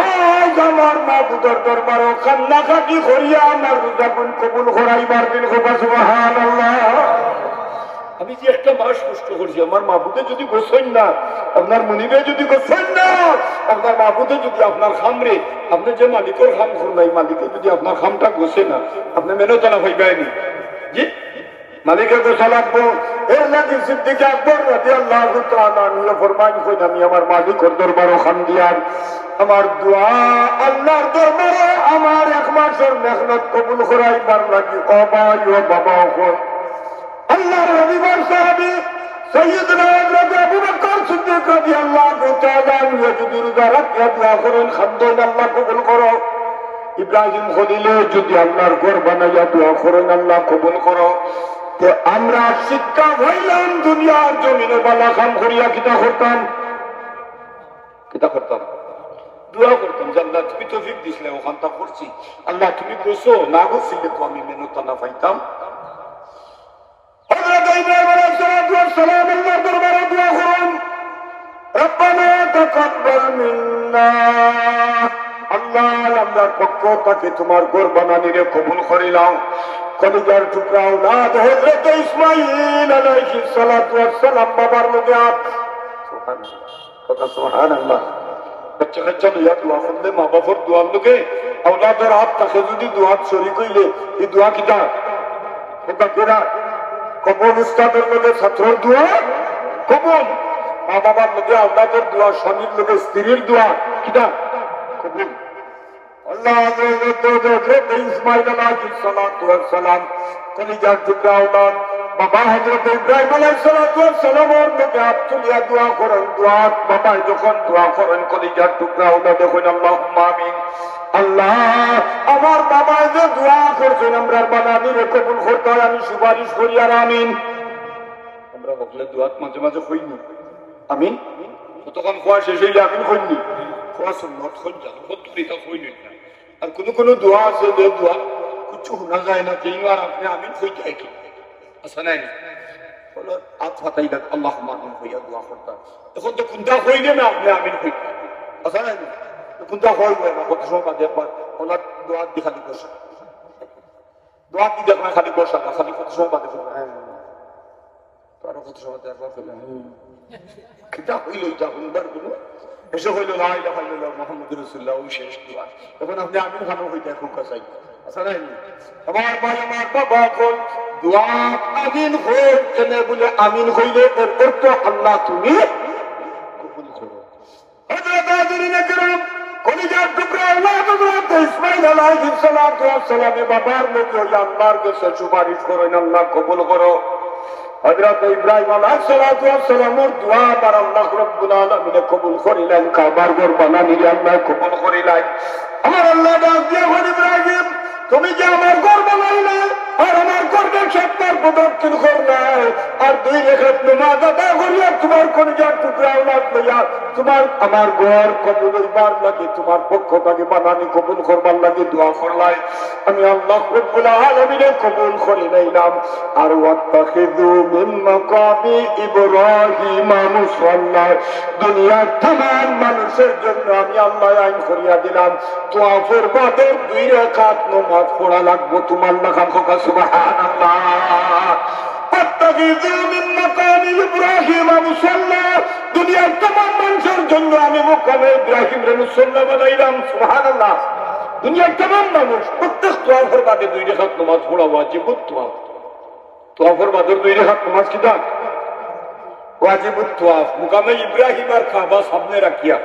আজ আমার মাবুদের দরবারে কান্নাকাটি করিয়া আমার রোজা কবুল করাইবার দিন। সুবহানাল্লাহ। আমি যে একটা মাস কষ্ট করছি, আমার মাবুদে যদি গোসেন না, আপনার মনিবে যদি গোসেন না, আপনার মাবুদে যদি আপনার খামরে, আপনি যে মালিকের খাম করলাই, মালিকে যদি আপনার খামটা গোসে না, আপনি মেহনত না হইবাইনি জি মালিকের গোসা লাগবো। এর লাগে সিদ্দিক আকবর রাদিয়াল্লাহু তাআলা আনহু ফরমান কইন, আমি আমার মালিকের দরবারে খাম দিয়ার আমার দোয়া আল্লাহর দরবারে আমার এক মাসের মেহনত কবুল করাইবার লাগি। ও ভাই ও বাবা ও আল্লাহর হাবিবের সাহাবী সাইয়্যিদনা হযরত আবু বকর সিদ্দিক রাদিয়াল্লাহু তাআলা আনহু যদি রোজা রাখিয়া দোয়া করেন, খামদেন আল্লাহ কবুল করো। ইব্রাহিম খলিলে যদি আল্লাহর ঘর বানাইয়া দোয়া করেন, আল্লাহ কবুল করো। তো আমরা শিক্ষা হইলাম দুনিয়ার জমিনে বালা কাম করিয়া কিতা করতাম, কিতা করতাম, দোয়া করতাম যে আল্লাহ তুমি তৌফিক দিছিলে, ওখানটা করছি, আল্লাহ তুমি কইছো, না করছিলে তো আমি মেহনত না পাইতাম। হযরত ইব্রাহিম আলাইহিস সালাম আল্লাহর দরবারে দোয়া করেন, রব্বানা তাকাব্বাল মিন্না, আল্লাহ আল্লাহর পক্ষ থেকে তোমার ঘর বানানিরে কবুল করিলাম। কলিজার টুকরা আওলাদ হযরত ইসমাঈল আলাইহিস সালাতু ওয়াস সালাম বাবার লগে সুবহানাল্লাহ সুবহানাল্লাহ বাচ্চা কাচ্চা লইয়া দোয়া করলে মা বাবার দোয়ার লগে আওলাদের হাত থাকে যদি দোয়াত শরীক হইলে এই দোয়া কিটা ওটা কেনা কবুল। উস্তাদের লগে ছাত্রের দোয়া কবুল, মা বাবার লগে আওলাদের দোয়া, স্বামীর লগে স্ত্রীর দোয়া কিটা কবুল। আল্লাহ ইসমাঈল আলাইহিস সালাতু ওয়াস সালাম কলিজার টুকরা আওলাদ বাবা হযরত ইব্রাহিম আলাইহিস সালাতু ওয়াস সালামের লগে হাত তুলিয়া দোয়া করেন। দোয়া বাবা যখন দোয়া করেন কলিজার টুকরা আওলাদ দেখুন আল্লাহুম্মা আমিন। আল্লাহ আমার বাবা যে দোয়া করছেন আমরা বানানিরে কবুল করতে হয়, আমি সুপারিশ করি আর আমিন। আমরা বকলে দোয়াত মাঝে মাঝে কইনি আমিন, কতক্ষণ খোয়া শেষ হইলে আমিন কইনি, খোয়া সুন্নত কই জানো কতটা কইনি না। আর কোন কোন দোয়া আছে যে দোয়া কিছু শোনা যায় না, যেই আর আপনি আমিন কইতে কি আচ্ছা নাই বলো আত ফাতাই দাও আল্লাহুম্মা আমিন কইয়া দোয়া করতাম। এখন তো কোনটা কইলে না আপনি আমিন কইতে আচ্ছা নাই কোনটা কইবে না, কত সময় বাদে একবার ওনার দোয়া দি খালি বসা, দোয়া দি দেখবেন খালি বসা না, খালি কত সময় বাদে হ্যাঁ আরো কত সময় একবার করলেন কিতা হইল এটা কোনবার কোনো এসে হইল লা ইলাহা ইল্লাল্লাহ মুহাম্মাদুর রাসূলুল্লাহ ওই শেষ দোয়া। এখন আপনি আমিন খানো হইতে এখন কাছাই আচ্ছা নাই আমার ভাই আমার বাবা কোন দোয়া আমিন হইছেন বলে আমিন হইলে এর অর্থ আল্লাহ তুমি কবুল করো। হযরত হাজিরিন کرام কলিজার টুকরা আল্লাহ হযরত ইসমাঈল আলাইহিস সালাতু ওয়াস সালামে বাবার মুখে ওই আল্লাহর কাছে সুপারিশ করেন আল্লাহ কবুল করো হযরত ইব্রাহিম আলাইহিস সালাতু ওয়াস সালামের দোয়া আর আল্লাহ রাব্বুল আলামিন কবুল করিলেন কাবার ঘর বানানি আল্লাহ কবুল করিলেন আমার আল্লাহ ডাক দিয়ে বলেন ইব্রাহিম তুমি যে আমার ঘর বানাইলে আর আমার ঘরের সত্তর প্রদক্ষিণ করলে আর 2 রাকাত নামাজ আদায় করিয়া তোমার কলিজার টুকরা আওলাদ লইয়া তোমার আমার ঘর কবুল হইবার লাগে তোমার পক্ষ থেকে বানানি কবুল করবার লাগে দোয়া করলাই আমি আল্লাহ রাব্বুল আলামিন কবুল করে নিলাম আর ওয়াত্তাখিযু মিন মাকামি ইব্রাহিম মুসাল্লা দুনিয়ার तमाम মানুষের জন্য আমি আল্লাহ আইন করিয়া দিলাম তোয়াফের বাদে 2 রাকাত নামাজ পড়া লাগবে তোমার নাম হোক সুবহানাল্লাহ ওয়াত্তাখিযু মিন মাকামি ইব্রাহিম মুসাল্লা দুনিয়ার तमाम মানুষের জন্য আমি মুকামে ইব্রাহিম রে মুসাল্লা বানাইলাম সুবহানাল্লাহ দুনিয়ার तमाम মানুষ প্রত্যেক তোয়াফের বাদে 2 রাকাত নামাজ পড়া ওয়াজিব তোয়াফের বাদে 2 রাকাত নামাজ কি দান वाजिब तवाफ मुकाम इब्राहिम और काबा सामने रखिया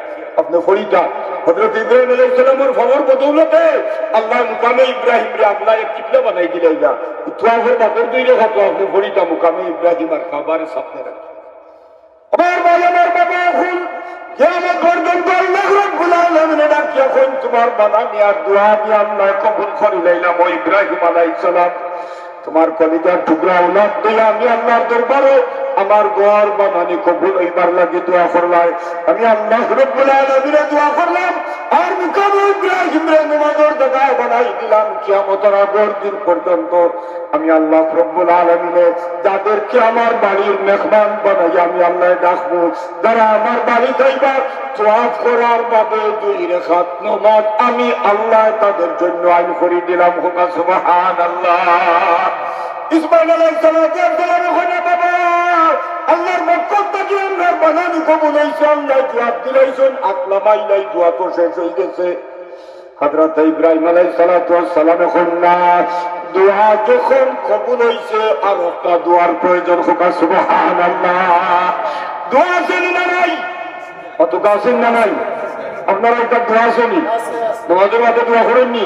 अपने फरीदा हजरत इब्राहिम अलैहिस्सलाम और फवर बदौलत है अल्लाह मुकाम इब्राहिम रे अल्लाह एक किबला बनाई दिलेगा तवाफर बदर दुई रेखा तो अपने फरीदा मुकाम इब्राहिम और काबा रे सामने रखिया আমার ভাই আমার বাবা এখন কিয়ামত পর্যন্ত আল্লাহ রাব্বুল আলামিন ডাকিয়া কোন তোমার বানানি আর দোয়া আমি আল্লাহ কবুল করে লইলাম ও ইব্রাহিম আলাইহিস সালাম তোমার কলিজার টুকরা আওলাদ দিয়া আমি আল্লাহর দরবারে আমার ঘর বানানি কবুল হইবার লাগে দোয়া করলাই আমি আল্লাহ রাব্বুল আলামিনের দোয়া করলাম আর মুকাম ইব্রাহিম রে নামাজের জায়গা বানাই দিলাম কিয়ামতের আগের দিন পর্যন্ত আমি আল্লাহ রাব্বুল আলামিনের যাদেরকে আমার বাড়ির মেহমান বানাই আমি আল্লাহ ডাকবো যারা আমার বাড়ি যাইবা তোয়াফ করার বাদে 2 রাকাত নামাজ আমি আল্লাহ তাদের জন্য আইন করে দিলাম সুবহানাল্লাহ ইসমাঈল আলাইহিস সালাম ওখানে বাবা আল্লাহর পক্ষ থেকে আমরা বানানি কবুল হইছে আল্লাহ জবাব দিলেন আকলা মাইলাই দোয়া তো শেষ হয়ে গেছে হযরত ইব্রাহিম আলাইহিস সালাম এখন না দোয়া যখন কবুল হইছে আর একটা দোয়ার প্রয়োজন হোক সুবহানাল্লাহ দোয়া শুনি না নাই কত গাছেন না নাই আপনারা একটা দোয়া শুনি নামাজের মধ্যে দোয়া করেননি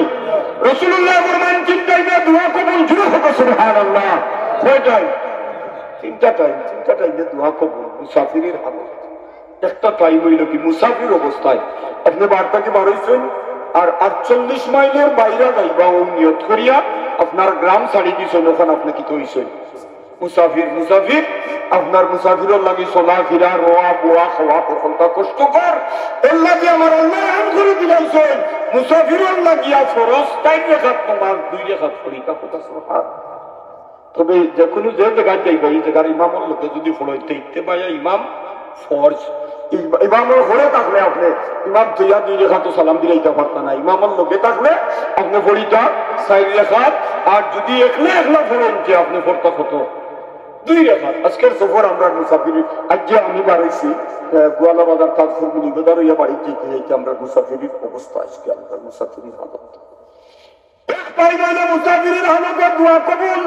রাসূলুল্লাহ ফরমান চিন্তাইনা দোয়া কবুল জুড়ে হোক সুবহানাল্লাহ কয়টাই তিনটা টাইমে দোয়া কবুল মুসাফিরের হালত একটা টাইম হইল কি মুসাফির অবস্থায় আপনি বার্তাকে বার হইছেন আর 48 মাইলের বাইরে যাইবা ও নিয়ত করিয়া আপনার গ্রাম ছাড়ি দিছেন ওখানে আপনি কি কইছেন মুসাফির আপনার মুসাফিরের লাগি চলা ফিরা রোয়া বোয়া খাওয়া কখনটা কষ্টকর এর লাগি আমার আল্লাহ আইন করে দিলাইছেন মুসাফিরের লাগিয়া ফরজ 3 রাকাত নামাজ 2 রাকাত পড়িতা কথা সুবহান তবে যে কোনো যে জায়গায় যাইবা এই জায়গার ইমামের লোকে যদি ফলাইতে ইত্তেবায়া ইমাম ফরজ ইমামের ঘরে থাকলে আপনি ইমাম তুইয়া 2 রাকাত সালাম দিলাইতে পারতা না ইমামের লোকে থাকলে আপনি পড়িতা 4 রাকাত আর যদি একলা পড়েন যে আপনি পড়তা কত 2 রাকাত আজকের সফর আমরা মুসাফির আজ আমি বাড়াইছি গোয়ালা বাজার তাজপুর মুনিবাজার হইয়া বাড়িতে যেতে আমরা মুসাফিরের অবস্থা আজকে আমরা মুসাফিরের হালত এক পাইবানা মুসাফিরের হালত দোয়া কবুল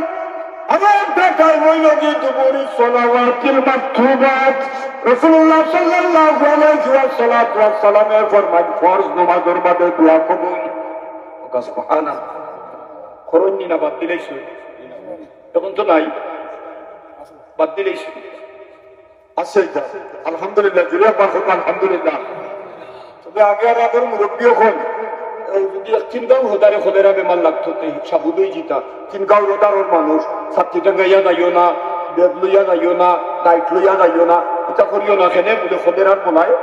আমার দেখায় হইল যে দুপুরি সলাওয়াতিল মাকতুবাত রাসূলুল্লাহ সাল্লাল্লাহু আলাইহি ওয়াসাল্লামের ফরমান ফরজ নামাজের বাদে দোয়া কবুল সুবহানাল্লাহ করুননি না বাদ দিলেইছো তখন তো নাই বাদ দিলেইছো আছে আলহামদুলিল্লাহ জুরিয়া পাখো আলহামদুলিল্লাহ তবে আগে আর আগের মুরব্বিও কোন যদি 3 গাঁও হদারে খোদেরা বেমার লাগতো সাবুদই জিতা 3 গাঁও হদারের মানুষ ছাত্রী টাঙ্গাইয়া যাইও না বেদ লইয়া যাইও না লাইট লইয়া যাইও না এটা করিও না কেন বলে খোদেরার বলায়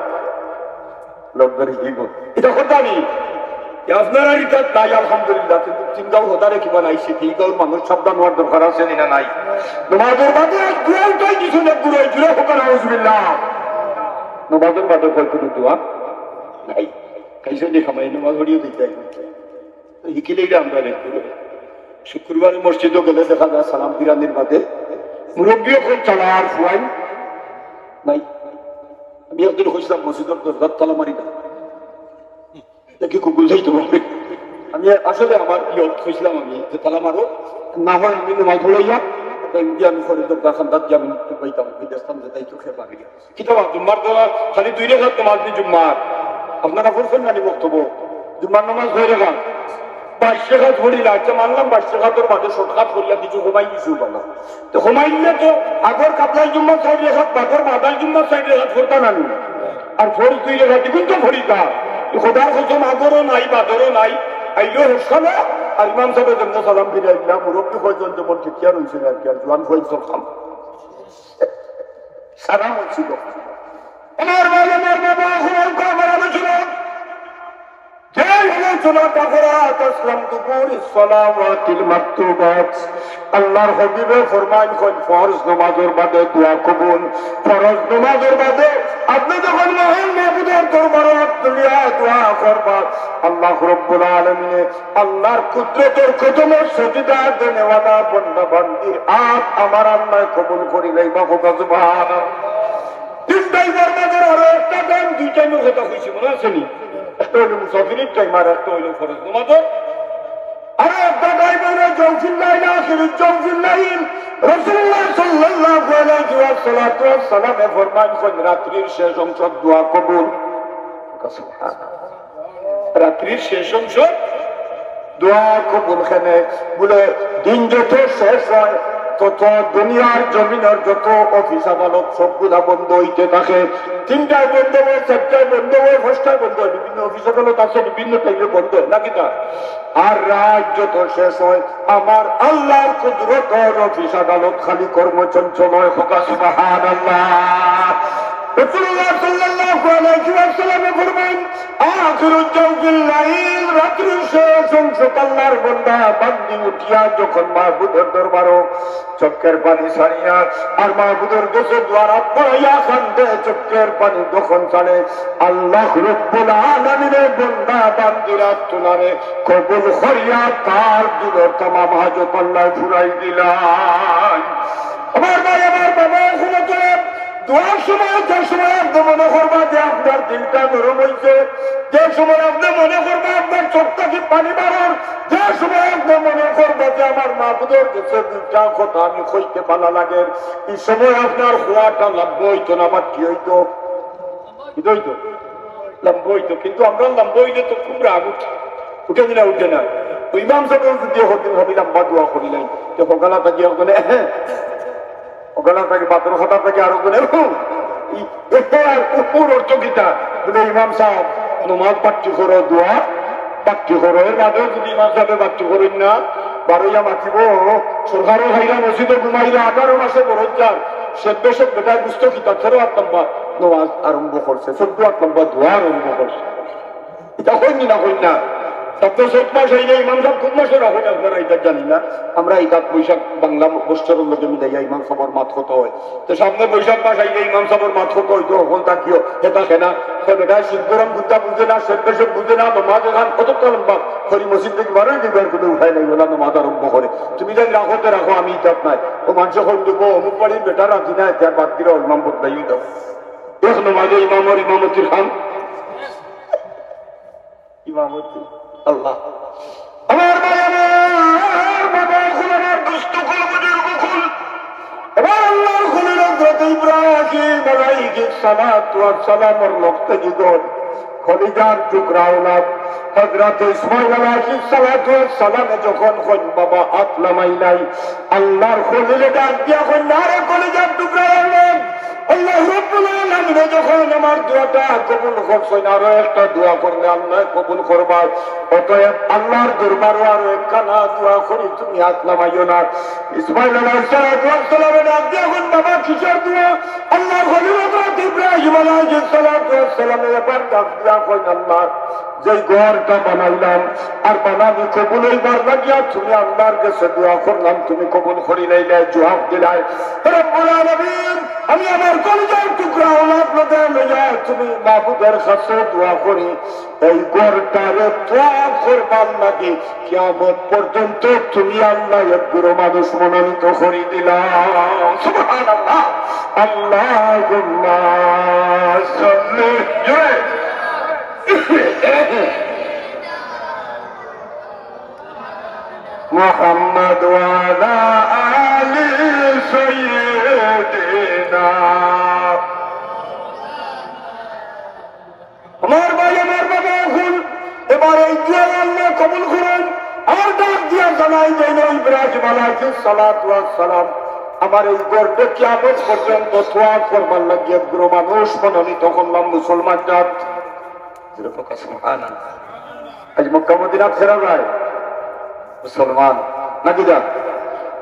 লোকদের হিব এটা খোদানি আপনারা এটা নাই আলহামদুলিল্লাহ কিন্তু 3 গাঁও হদারে কি বানাইছে 3 গাঁওর মানুষ সাবধান হওয়ার দরকার আছে না নাই নামাজের বাদে দুয়াটাই কিছু না জুড়ে হোক আউযুবিল্লাহ নামাজের বাদে কই কোনো দোয়া নাই कैसे देखा मैं नमाज पढ़ियो देखता है हिकिले আমরা দেখব শুক্রবারে মসজিদে গেলে দেখা যায় সালাম ফিরানির বাদে মুরব্বিও কোন চালার ফুয়াই নাই আমি একদিন কইছিলাম মসজিদের দরজা তালা মারি না দেখি কুকুল যাইতে পারবে আমি আসলে আমার ইয়ত কইছিলাম আমি যে তালা মারো না হয় আমি নামাজ পড়াইয়া আমি ফরিদর দাখান্দাত যাবেন একটু পাইতাম বিদেশতাম যেটাই চোখে বাগিয়ে কিতাব জুম্মার দোয়া খালি 2 রাকাত নামাজ দি জুম্মার আপনারা বলছেন না বক্তব্য জুম্মার নামাজ হয়ে গেলাম 22 টাকা ধরিলা আচ্ছা মানলাম 22 টাকা তোর মাঝে শর্টকাট করিয়া কিছু কমাই কিছু বানা তো কমাই নিলে তো আগর কাপলাই জুম্মা 4 রেখাত বাগর মাদার জুম্মা 4 রেখাত করতা না আর ভরি 2 রেখা দিগুন তো ভরিতা খোদার কসম আগরও নাই বাদরও নাই আইলো হসানা আর ইমাম সাহেবের জন্য সালাম ফিরাই দিলাম মুরব্বী কয়জন যেমন ঠিকিয়া রয়েছে আর কি আর জোয়ান কয়েকজন খাম সালাম হচ্ছিল আমার ভাই আমার বাবা আমার কামার আলোচনা আল্লাহর হাবিবে ফরমান কোন ফরজ নামাজের বাদে দোয়া কবুল ফরজ নামাজের বাদে আপনি যখন মহান মাবুদের দরবারে দুনিয়া দোয়া করবা আল্লাহ রাব্বুল আলামিন আল্লাহর কুদরতের কদমে সাজদা দেনেওয়ালা বান্দা বান্দির আপ আমার আল্লাহ কবুল করি লইবা সুবহানাল্লাহ তিনটাই বরবাদের আর একটা দাম দুই টাইমের কথা কইছি মনে আছে নি একটা হইল মুসাফিরের টাইম আর একটা হইল ফরজ নামাজের আরে একটা টাইম হইল জৌফিল লাইল আখিরুল জৌফিল লাইল রাসূলুল্লাহ সাল্লাল্লাহু আলাইহি ওয়াসাল্লাম ফরমান কোন রাত্রির শেষ অংশ দোয়া কবুল সুবহানাল্লাহ রাত্রির শেষ অংশ দোয়া কবুল খানে বলে দিন যত শেষ হয় তত দুনিয়ার জমিনের যত অফিস আদালত সবগুলা বন্ধ হইতে থাকে তিনটায় বন্ধ হয় চারটায় বন্ধ হয় পাঁচটায় বন্ধ হয় বিভিন্ন অফিস আদালত আছে বিভিন্ন টাইমে বন্ধ হয় নাকি তা আর রাত যত শেষ হয় আমার আল্লাহর কুদরতের অফিস আদালত খালি কর্মচঞ্চল হয় সুবহানাল্লাহ রাসূলুল্লাহ সাল্লাল্লাহু আলাইহি ওয়াসাল্লাম ফরমান আখিরুল জাওফিল লাইল রাত্রির শেষ অংশ আল্লাহর বান্দা বান্দি উঠিয়া যখন মাহবুবের দরবারে চোখের পানি ছাড়িয়া আর মাহবুবের কাছে দোয়া পড়াইয়া কান্দে চোখের পানি যখন ছাড়ে আল্লাহ রাব্বুল আলামিনের বান্দা বান্দিরা তুলারে কবুল করিয়া তার দিলের तमाम হাজত আল্লাহ ফুরাই দিলেন আমার ভাই আমার বাবা শুনতে দোয়ার সময় যে সময় আপনি মনে করবা যে আপনার দিলটা নরম হয়েছে যে সময় আপনি মনে করবা আপনার চোখটা কি পানি বাড়ার যে সময় আপনি মনে করবা যে আমার মাহবুবের কাছে দুইটা কথা আমি কইতে ভালো লাগে এই সময় আপনার হওয়াটা লাভ হইতো না আমার কি হইতো কি হইতো লাভ হইতো কিন্তু আমরা লাভ হইলে তো খুব রাগ উঠে দিলে উঠে না ওই ইমাম সাহেব যদি হদিন ভাবিলাম বা দোয়া করিলেন যে সকালা থাকি ওখানে ওখানে থেকে বাদর খাতা থেকে আরো করে অর্থ গীতা বলে ইমাম সাহেব নমাজ পাঠ্য করো দোয়া পাঠ্য করো এর বাদেও যদি ইমাম সাহেবের পাঠ্য করেন না বারোইয়া মাতিব সরকারও হাইরা মসজিদে ঘুমাইলে 18 মাসে বরজ যান সে বেটায় বুঝত গীতা 13 নম্বর নমাজ আরম্ভ করছে 14 নম্বর দোয়া আরম্ভ করছে এটা হইনি না হইন না সপ্তাহ 7 মাস হইলে ইমাম সাহেব খুব মাসে রাখুন আপনারা এটা জানি না আমরা এই কাজ বৈশাখ বাংলা বৎসরের লোকে মিলাইয়া ইমাম সাহেবের মাত হতে হয় তো সামনে বৈশাখ মাস আইলে ইমাম সাহেবের মাত হতে হইতো হল থাকিও এটা কেনা বেটা শীত গরম বুদ্ধা বুঝে না শেষ বেশক বুঝে না নমাজ এখান কতটা লম্বা হরি মসজিদ থেকে বারোই দিবার কোনো উঠাই নাই বলা নমাজ আরম্ভ করে তুমি যদি রাখোতে রাখো আমি ইতাপ নাই ও মানুষ হল দেবো অমুক বাড়ির বেটা রাখি না এটার বাদ দিলে ইমাম বদলাই দাও এক নমাজে ইমামর ইমামতির খান ইমামতি আল্লাহ আমার ভাই আমার বাবা খুল আমার দুষ্ট খুল বুজুর্গ খুল এবার আল্লাহর খুলের হযরত ইব্রাহিম আলাইহিস সালাতু ওয়াস সালামের লক্ষ্যে জীবন খলিজার টুকরা আওলাদ হযরত ইসমাঈল আলাইহিস সালাতু ওয়াস সালামে যখন কোন বাবা হাত লামাইলাই আল্লাহর খুলের ডাক দিয়া কোন নারে খলিজার টুকরা আওলাদ আল্লাহ রাব্বুল আলামিন যখন আমার দোয়াটা কবুল করছেন আরো একটা দোয়া করলে আল্লাহ কবুল করবা অতএব আল্লাহর দরবারে আরো একখানা দোয়া করি তুমি হাত নামাইও না ইসমাঈল আলাইহিস সালামের ডাক দিয়ে এখন বাবা কিসের দোয়া আল্লাহর খলিল হযরত ইব্রাহিম আলাইহিস সালামের এবার ডাক দিয়া কইন আল্লাহ যে ঘরটা বানাইলাম আর বানানি কবুল হইবার লাগিয়া তুমি আল্লাহর কাছে দোয়া করলাম তুমি কবুল করি লাইলে জবাব দিলাই রব্বুল আলামিন আমি আমার কলিজার টুকরা আওলাদ লইয়া তুমি মাবুদের কাছে দোয়া করি এই ঘরটারে ত্যাগ করবার লাগে কিয়ামত পর্যন্ত তুমি আল্লাহ একগুলো মানুষ মনোনীত করে দিলাম সুবহানাল্লাহ আল্লাহুম্মা সাল্লি মুহাম্মদ ওয়া আলা আলি সাইয়্যিদিনা আমার ভাই আমার কবুল করেন। আর ডাক দিয়া জানাই দেন ইব্রাহিম আলাইহিস সালাতু ওয়াস সালাম আমার এই গর্বে কিয়ামত পর্যন্ত দোয়া করবার লাগিয়ে গুরু মানুষ মনোনীত করলাম মুসলমান জাত। সুবহানাল্লাহ। আজ মক্কা মদিনা ফেরা যায় মুসলমান নাকি যা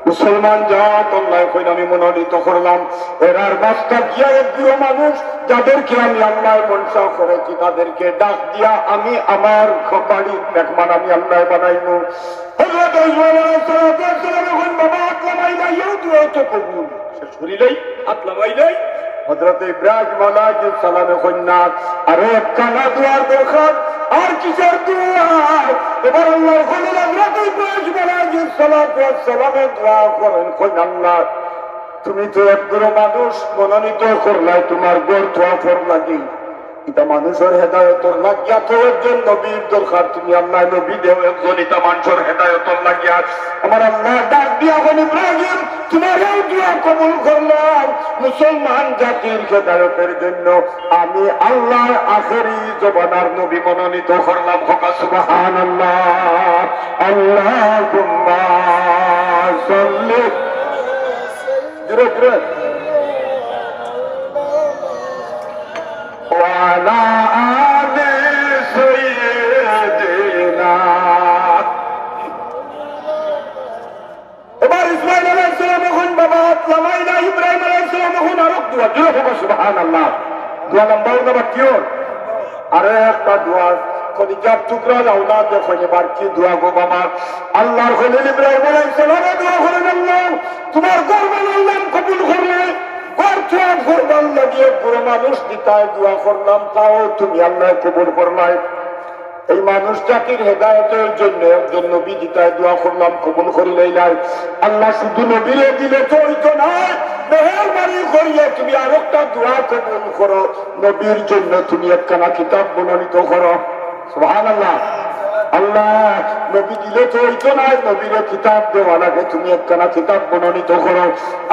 মুসলমান জাত আল্লাহ কইন আমি মনোনীত করলাম। এরার বাস্তা গিয়া এক গুরু মানুষ যাদেরকে আমি আল্লাহ মনসা করেছি তাদেরকে ডাক দিয়া আমি আমার বাড়ির মেহমান আমি আল্লাহ বানাইবো। হযরত ইসমাঈল আলাইহিস সালাম এখন বাবা আতলামাইলাই ইউ তো কবুল সে শরীরেই আতলামাইলাই হযরত ইব্রাহিম আলাইহিস সালামের কন্যা আরে কানা দুয়ার দরকার আর কিসের দোয়া এবার আল্লাহর খলিল হযরত ইব্রাহিম আলাইহিস সালামের দোয়া করেন কইন আল্লাহ তুমি তো এক গুরু মানুষ মনোনীত করলাই তোমার গোর দোয়া ফর লাগি এটা মানুষের হেদায়তর লাগিয়া তো একজন নবীর দরকার তুমি আল্লাহ নবী দেও একজন এটা মানুষের হেদায়তর লাগিয়া আমার আল্লাহ ডাক দিয়া বলেন ইব্রাহিম তোমার এই দোয়া কবুল করলাম মুসলমান জাতির হেদায়তের জন্য আমি আল্লাহর আখেরি জবানার নবী মনোনীত করলাম। হক সুবহানাল্লাহ আল্লাহুম্মা সাল্লি জোরে জোরে وعلى آل سيدنا এবার ইসমাঈল আলাইহিস সালাম এখন বাবা আতলামাইলা ইব্রাহিম আলাইহিস সালাম এখন আরব দোয়া জোরে হোক সুবহানাল্লাহ। দোয়া নাম্বার নাম্বার কি হল আরে একটা দোয়া কলিজার টুকরা আওলাদ দেখো এবার কি দোয়া গো বাবা আল্লাহর খলিল ইব্রাহিম আলাইহিস সালাম দোয়া করেন আল্লাহ তোমার গর্বের আল্লাহ কবুল করলে করবার লাগিয়ে পুরো মানুষ দিতায় দোয়া করলাম তাও তুমি আল্লাহ কবুল করলাই। এই মানুষ জাতির হেদায়তের জন্য একজন নবী দিতায় দোয়া করলাম কবুল করিলেই নাই আল্লাহ শুধু নবীরে দিলে তো হইতো না মেহেরবানি করিয়ে তুমি আর একটা দোয়া কবুল করো নবীর জন্য তুমি একখানা কিতাব মনোনীত করো। সুবহানাল্লাহ। আল্লাহ নবী দিলে তো হইতো না নবীরে কিতাব দেওয়া লাগে তুমি একখানা কিতাব মনোনীত করো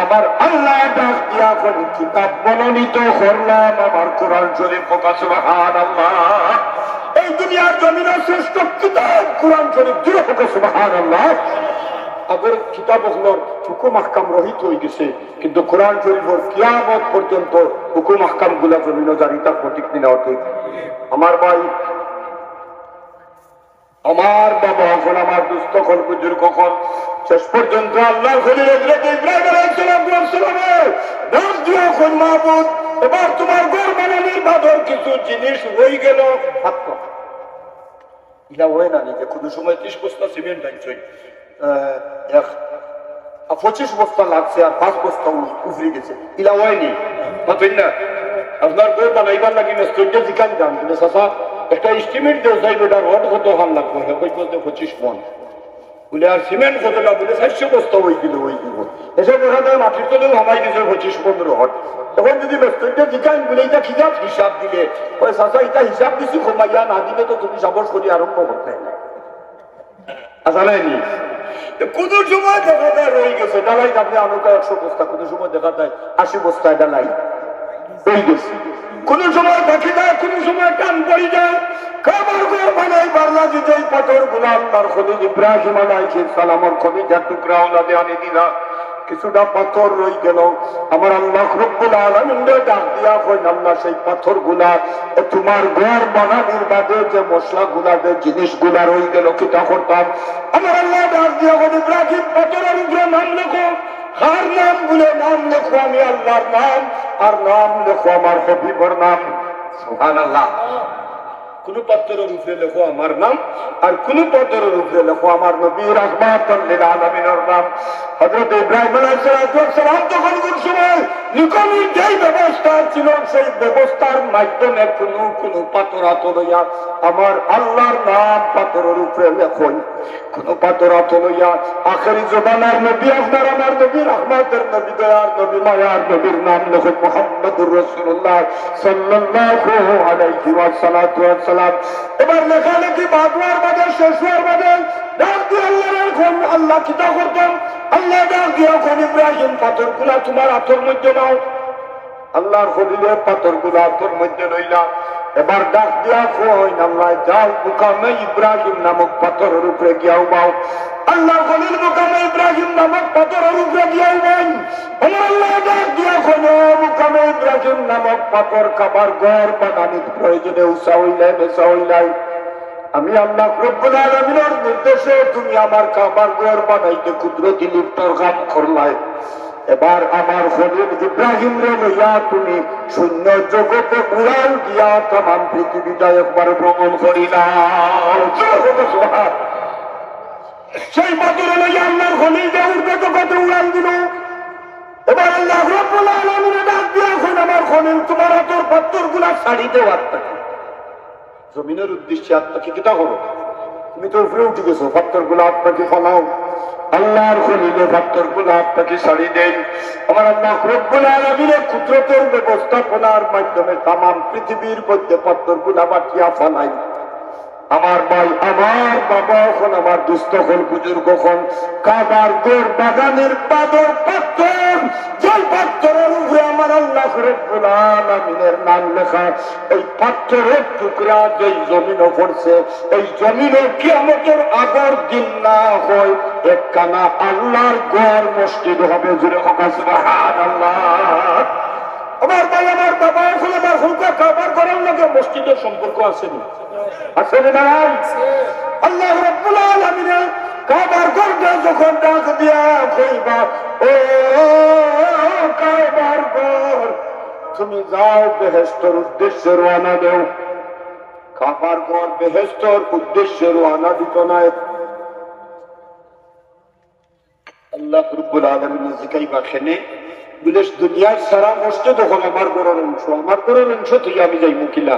আমার আল্লাহ ডাক দিয়া করে কিতাব মনোনীত করলাম আমার কোরআন শরীফ। সুবহানাল্লাহ। এই দুনিয়ার জমিনের শ্রেষ্ঠ কিতাব কোরআন শরীফ জুড়ে হোক সুবহানাল্লাহ। আগের কিতাবগুলোর হুকুম আহকাম রহিত হয়ে গেছে কিন্তু কোরআন শরীফের কিয়ামত পর্যন্ত হুকুম আহকাম গুলা জমিনে জারি থাকবো ঠিক কিনা ঠিক। আমার ভাই আমার বাবা এখন আমার দুস্থ কল বুজুর্গ কল শেষ পর্যন্ত আল্লাহ খলিল হযরত ইব্রাহিম আলাইহিস সালামের ডাক দিয়া কোন মাবুদ এবার তোমার ঘর বানানোর বাদর কিছু জিনিস হয়ে গেল হাত ইলা হয় না যে কোনো সময় 30 বস্তা সিমেন্ট আনছই 25 বস্তা লাগছে আর 5 বস্তা উফরে গেছে ইলা হয়নি বুঝলেন না আপনার ঘর বানাইবার লাগি না স্টোরটা জিকান দাম কিন্তু সাসা একটা এস্টিমেট দেও যাইবে এটা রড কত হাল লাগবে কই বলতে 25 মন বলে আর সিমেন্ট কতটা বলে 400 বস্তা হয়ে গেল ওই দিব এসব দেখা যায় মাটির তলেও হামাই দিয়েছে 25 মন রড তখন যদি ব্যস্তটা জিকান বলে এটা খিজাব হিসাব দিলে ওই সাসা এটা হিসাব দিছি কমাইয়া না দিলে তো তুমি সাবর করি আরম্ভ করতে না আসা নাইনি কোন সময় দেখা যায় রয়ে গেছে ডালাই আপনি আনুকা 100 বস্তা কোন সময় দেখা যায় 80 বস্তায় ডালাই রয়ে গেছে কোন সময় দেখি যায় কোন সময় টান পড়ে যায় খাবার ঘর বানাই বারলা যে পাথর গুলা আল্লাহর খলিল ইব্রাহিম আলাইহিস সালামের খলিজার টুকরা ওলাদে আনি দিলা কিছুটা পাথর রয়ে গেল আমার আল্লাহ রব্বুল আলামিন ডাক দিয়া কইন আল্লাহ সেই পাথর গুলা তোমার ঘর বানানোর বাদে যে মশলা গুলা যে জিনিস গুলা রয়ে গেল কিটা করতাম আমার আল্লাহ ডাক দিয়া কইন ইব্রাহিম পাথরের উপরে নাম লেখো কার নাম বলে নাম লেখো আমি আল্লাহর নাম আর নাম লেখো আমার হবিবর নাম। সুবহানাল্লাহ। কোন পাথরের উপরে লেখো আমার নাম আর কোন পাথরের উপরে লেখো আমার নবী রাহমাতুল লিল আলামিনের নাম। হযরত ইব্রাহিম আলাইহিস সালাম তখন কোন সময় নিকমির যেই ব্যবস্থা ছিল সেই ব্যবস্থার মাধ্যমে কোন পাথর লইয়া আমার আল্লাহর নাম পাথরের উপরে লেখো কোন পাথর লইয়া আখেরি জবানার নবী আপনার আমার নবী রহমতের নবী দয়ার নবী মায়ার নবীর নাম লেখো মুহাম্মদুর রাসূলুল্লাহ সাল্লাল্লাহু আলাইহি ওয়াসাল্লাম। এবার লেখালেখি বাদওয়ার বাদে শেষ হওয়ার বাদে ডাক দিয়ে আল্লাহ কিতা করতাম আল্লাহ ডাক দিয়া কোন ইব্রাহিম পাথর গুলা তোমার হাতের মধ্যে নাও আল্লাহর খলিলের পাথর গুলা হাতের মধ্যে লইলা এবার ডাক দিয়া কই আল্লাহ যাও মুকামে ইব্রাহিম নামক পাথরের উপরে গিয়াও বাও আল্লাহ খলিল মুকামে ইব্রাহিম নামক পাথরের উপরে গিয়াও বাই আমার আল্লাহ ডাক দিয়া কই মুকামে ইব্রাহিম নামক পাথর কাবার ঘর বানানির প্রয়োজনে উসা হইলাই মেসা হইলাই আমি আল্লাহ রব্বুল আলামিনের নির্দেশে তুমি আমার কাবার ঘর বানাইতে কুদরতি লিপ্তর কাম করলাই এবার আমার খলিল ইব্রাহিম রে লইয়া তুমি শূন্য জগতে উড়াল দিয়া তাম পৃথিবীটা একবার ভ্রমণ করিলাম সেই পাথরে লইয়া আল্লাহর খলিল যে উঠবে জগতে উড়াল দিল এবার আল্লাহ রব্বুল আলামিনের ডাক দিয়া এখন আমার খলিল তোমার হাতের পাথরগুলা ছাড়ি দেওয়ার থাকে জমিনের উদ্দেশ্যে আত্মাকে কিতা করো তুমি তো উপরে উঠে গেছো পাথরগুলা আত্মাকে ফলাও আল্লাহর খলিলে পাথরগুলা আত্মাকে ছাড়ি দেন আমার আল্লাহ রব্বুল আলামিনের কুদরতের ব্যবস্থাপনার মাধ্যমে তামাম পৃথিবীর মধ্যে পাথরগুলা বাটিয়া ফলাই আমার ভাই আমার বাবা এখন আমার দুস্থ হল বুজুর্গ হন কাবার গোর বাগানের বাদর পাথর জল পাথরের উপরে আমার আল্লাহ রব্বুল আলামিনের নাম লেখা এই পাথরের টুকরা যেই জমিনও পড়ছে এই জমিনও কিয়ামতের আগর দিন না হয় একখানা আল্লাহর ঘর মসজিদ হবে জুড়ে হোক সুবহানাল্লাহ আমার ভাই আমার বাবা এখন আমার হুলকা কাবার করার লগে মসজিদের সম্পর্ক আসেনি আসলে না আল্লাহ রাব্বুল আলামিন কাবার ঘরটা যখন ডাক দিয়া কইবা ও কাবার ঘর তুমি যাও বেহেশতের উদ্দেশ্যে রওনা দেও কাবার ঘর বেহেশতের উদ্দেশ্যে রওনা দিত না আল্লাহ রাব্বুল আলামিন জিকাইবা খেনে বিদেশ দুনিয়ার সারা মসজিদ হল আমার ঘরের অংশ থেকে আমি যাই মুকিলা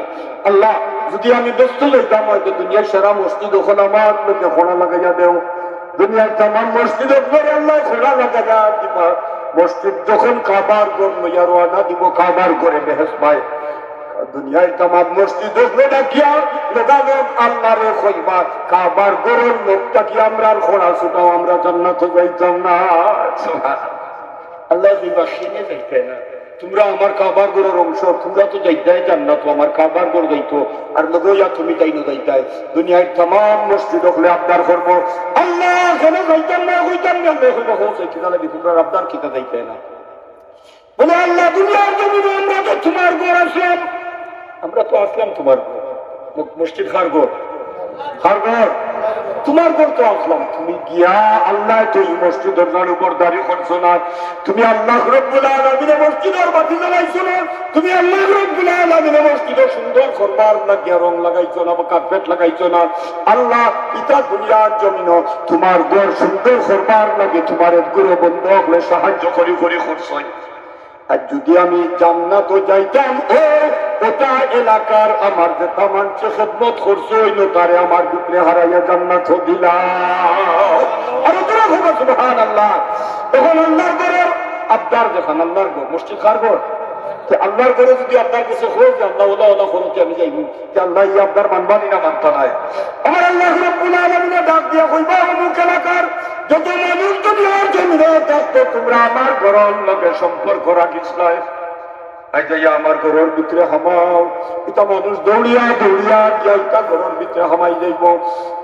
আল্লাহ যদি আমি ব্যস্ত লইতাম হয়তো দুনিয়ার সারা মসজিদ হল আমার লোকে খোলা লাগাইয়া দেও দুনিয়ার তামাম মসজিদ আল্লাহ খোলা লাগাইয়া দিবা মসজিদ যখন কাবার ঘর লইয়া রওনা দিব কাবার ঘরে বেহেশত পায় দুনিয়ার তামাম মসজিদ ডাকিয়া লোকালোক আল্লাহ রে কইবা কাবার ঘরের লোকটা কি আমরা খোলা ছুটাও আমরা জান্নাত যাইতাম না আল্লাহ বিবাসিনে যাইতে না তোমরা আমার কাবার ঘরের অংশ তোমরা তো যাইতে জান্নাত আমার কাবার ঘর যাইতো আর লগইয়া তুমি যাই না যাইতে দুনিয়ার तमाम মসজিদ হলে আপনার করব আল্লাহ কেন যাইতাম না কইতাম না দেখো হচ্ছে কিনা লাগি তোমরা আপনার কিটা যাইতে না বলে আল্লাহ দুনিয়ার জমিনে আমরা তো তোমার ঘর আসলাম আমরা তো আসলাম তোমার মসজিদ কার ঘর তোমার ঘর তো আসলাম তুমি গিয়া আল্লাহ তো এই মসজিদের উপর দাঁড়িয়ে করছো না তুমি আল্লাহ রব্বুল আলামিনের মসজিদের বাতি জ্বালাইছো না তুমি আল্লাহ রব্বুল আলামিনের মসজিদের সুন্দর করবার লাগিয়া রং লাগাইছো না বা কার্পেট লাগাইছো না আল্লাহ ইটা দুনিয়ার জমিন তোমার ঘর সুন্দর করবার লাগে তোমার ঘরে বন্ধ হলে সাহায্য করি করছো আর যদি আমি জান্নাত যাইতাম ওটা এলাকার আমার যে মানুষে খেদমত করছে ওই লোকারে আমার ভিতরে হারাইয়া জান্নাত দিলাম আর তোরা খুব সুবহানাল্লাহ তখন আল্লাহর ঘরের আবদার যখন আল্লাহর ঘর মসজিদ কার ঘর আল্লাহর ঘরে যদি আপনার কিছু হয় যে আল্লাহ ওলা ওলা করতে আমি যাইব যে আল্লাহ এই আপনার মানবানি না মানতা নাই আমার আল্লাহ রাব্বুল আলামিন ডাক দিয়া কইবা অমুক এলাকার যত মানুষ দুনিয়ার জমিনে থাকতো তোমরা আমার ঘরের লগে সম্পর্ক রাখিস নাই আই যাইয়া আমার ঘরের ভিতরে হামাও এটা মানুষ দৌড়িয়া দৌড়িয়া গিয়া এটা ঘরের ভিতরে হামাই যাইব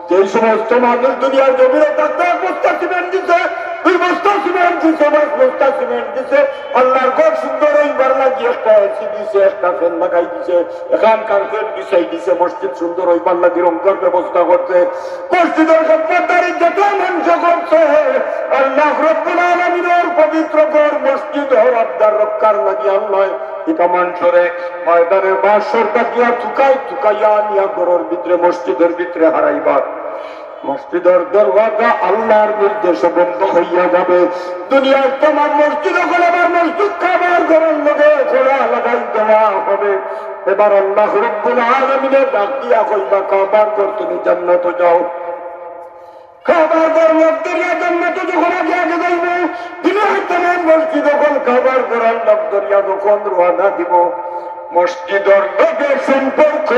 যে সমস্ত মানুষ দুনিয়ার জমিনে থাকতো এক বস্তা সিমেন্ট দিছে দুই বস্তা সিমেন্ট দিছে পাঁচ বস্তা সিমেন্ট দিছে আল্লাহর ঘর সুন্দর হইবার লাগি একটা এসি দিছে একটা ফ্যান লাগাই দিছে এখান কার্পেট বিছাই দিছে মসজিদ সুন্দর হইবার লাগি রঙের ব্যবস্থা করছে মসজিদের খেদমতদারি যত মানুষ করছে আল্লাহ রাব্বুল আলামিনের পবিত্র ঘর মসজিদ হর আবদার রক্ষার লাগি আল্লাহ এটা মানুষরে ময়দানে বাসর তাকিয়া থুকাইয়া নিয়া ঘরের ভিতরে মসজিদের ভিতরে হারাইবার মসজিদের দরওয়াজা আল্লাহর নির্দেশে বন্ধ হইয়া যাবে দুনিয়ার তোমার মসজিদ ওখানে আবার মসজিদ কাবার ঘরের লগে খোলা লাগাই দেওয়া হবে এবার আল্লাহ রাব্বুল আলামিনের ডাক দিয়া কইবা কাবার ঘর তুমি জান্নাত যাও কাবার ঘর লোকদরিয়া জান্নাত যখন আগে আগে যাইব দুনিয়ার তোমার মসজিদ ওখান কাবার ঘরের লোকদরিয়া যখন রওনা দিব মসজিদের লগে সম্পর্ক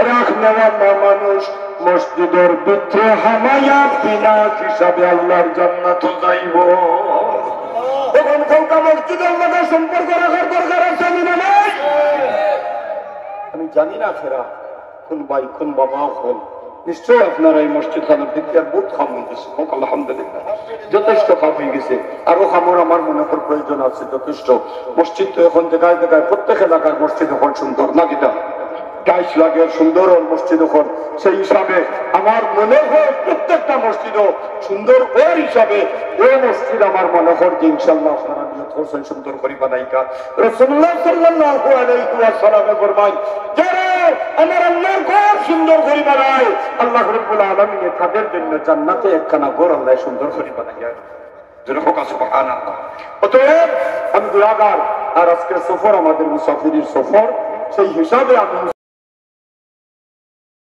রাখনেওয়ালা মানুষ মসজিদের ভিতরে হামায়া বিনা হিসাবে আল্লাহর জান্নাত যাইব এখন কোনটা মসজিদের লগে সম্পর্ক রাখার দরকার আছে না নাই আমি আমি জানি না ফেরা কোন ভাই কোন বাবা হল নিশ্চয় আপনারা এই মসজিদ খানের দিক দিয়ে বহুত খাম হয়ে গেছে হোক আলহামদুলিল্লাহ যথেষ্ট খাম হয়ে গেছে আরো খামর আমার মনে কর প্রয়োজন আছে যথেষ্ট মসজিদ তো এখন জায়গায় জায়গায় প্রত্যেক এলাকার মসজিদ এখন সুন্দর না কিনা টাইস লাগে সুন্দর মসজিদ এখন সেই হিসাবে আমার মনে হয় প্রত্যেকটা মসজিদ সুন্দর ওর হিসাবে ওই মসজিদ আমার মনে হয় যে ইনশাআল্লাহ আপনারা নিয়ত করছেন সুন্দর করে বানাইকা রাসূলুল্লাহ সাল্লাল্লাহু আলাইহি ওয়াসাল্লাম ফরমায় যারা আমার আল্লাহর ঘর সুন্দর করে বানায় আল্লাহ রাব্বুল আলামিন তাদের জন্য জান্নাতে একখানা ঘর আল্লাহ সুন্দর করে বানায় যেন হোক সুবহানাল্লাহ অতএব আমি গুনাহগার আর আজকের সফর আমাদের মুসাফিরের সফর সেই হিসাবে আমি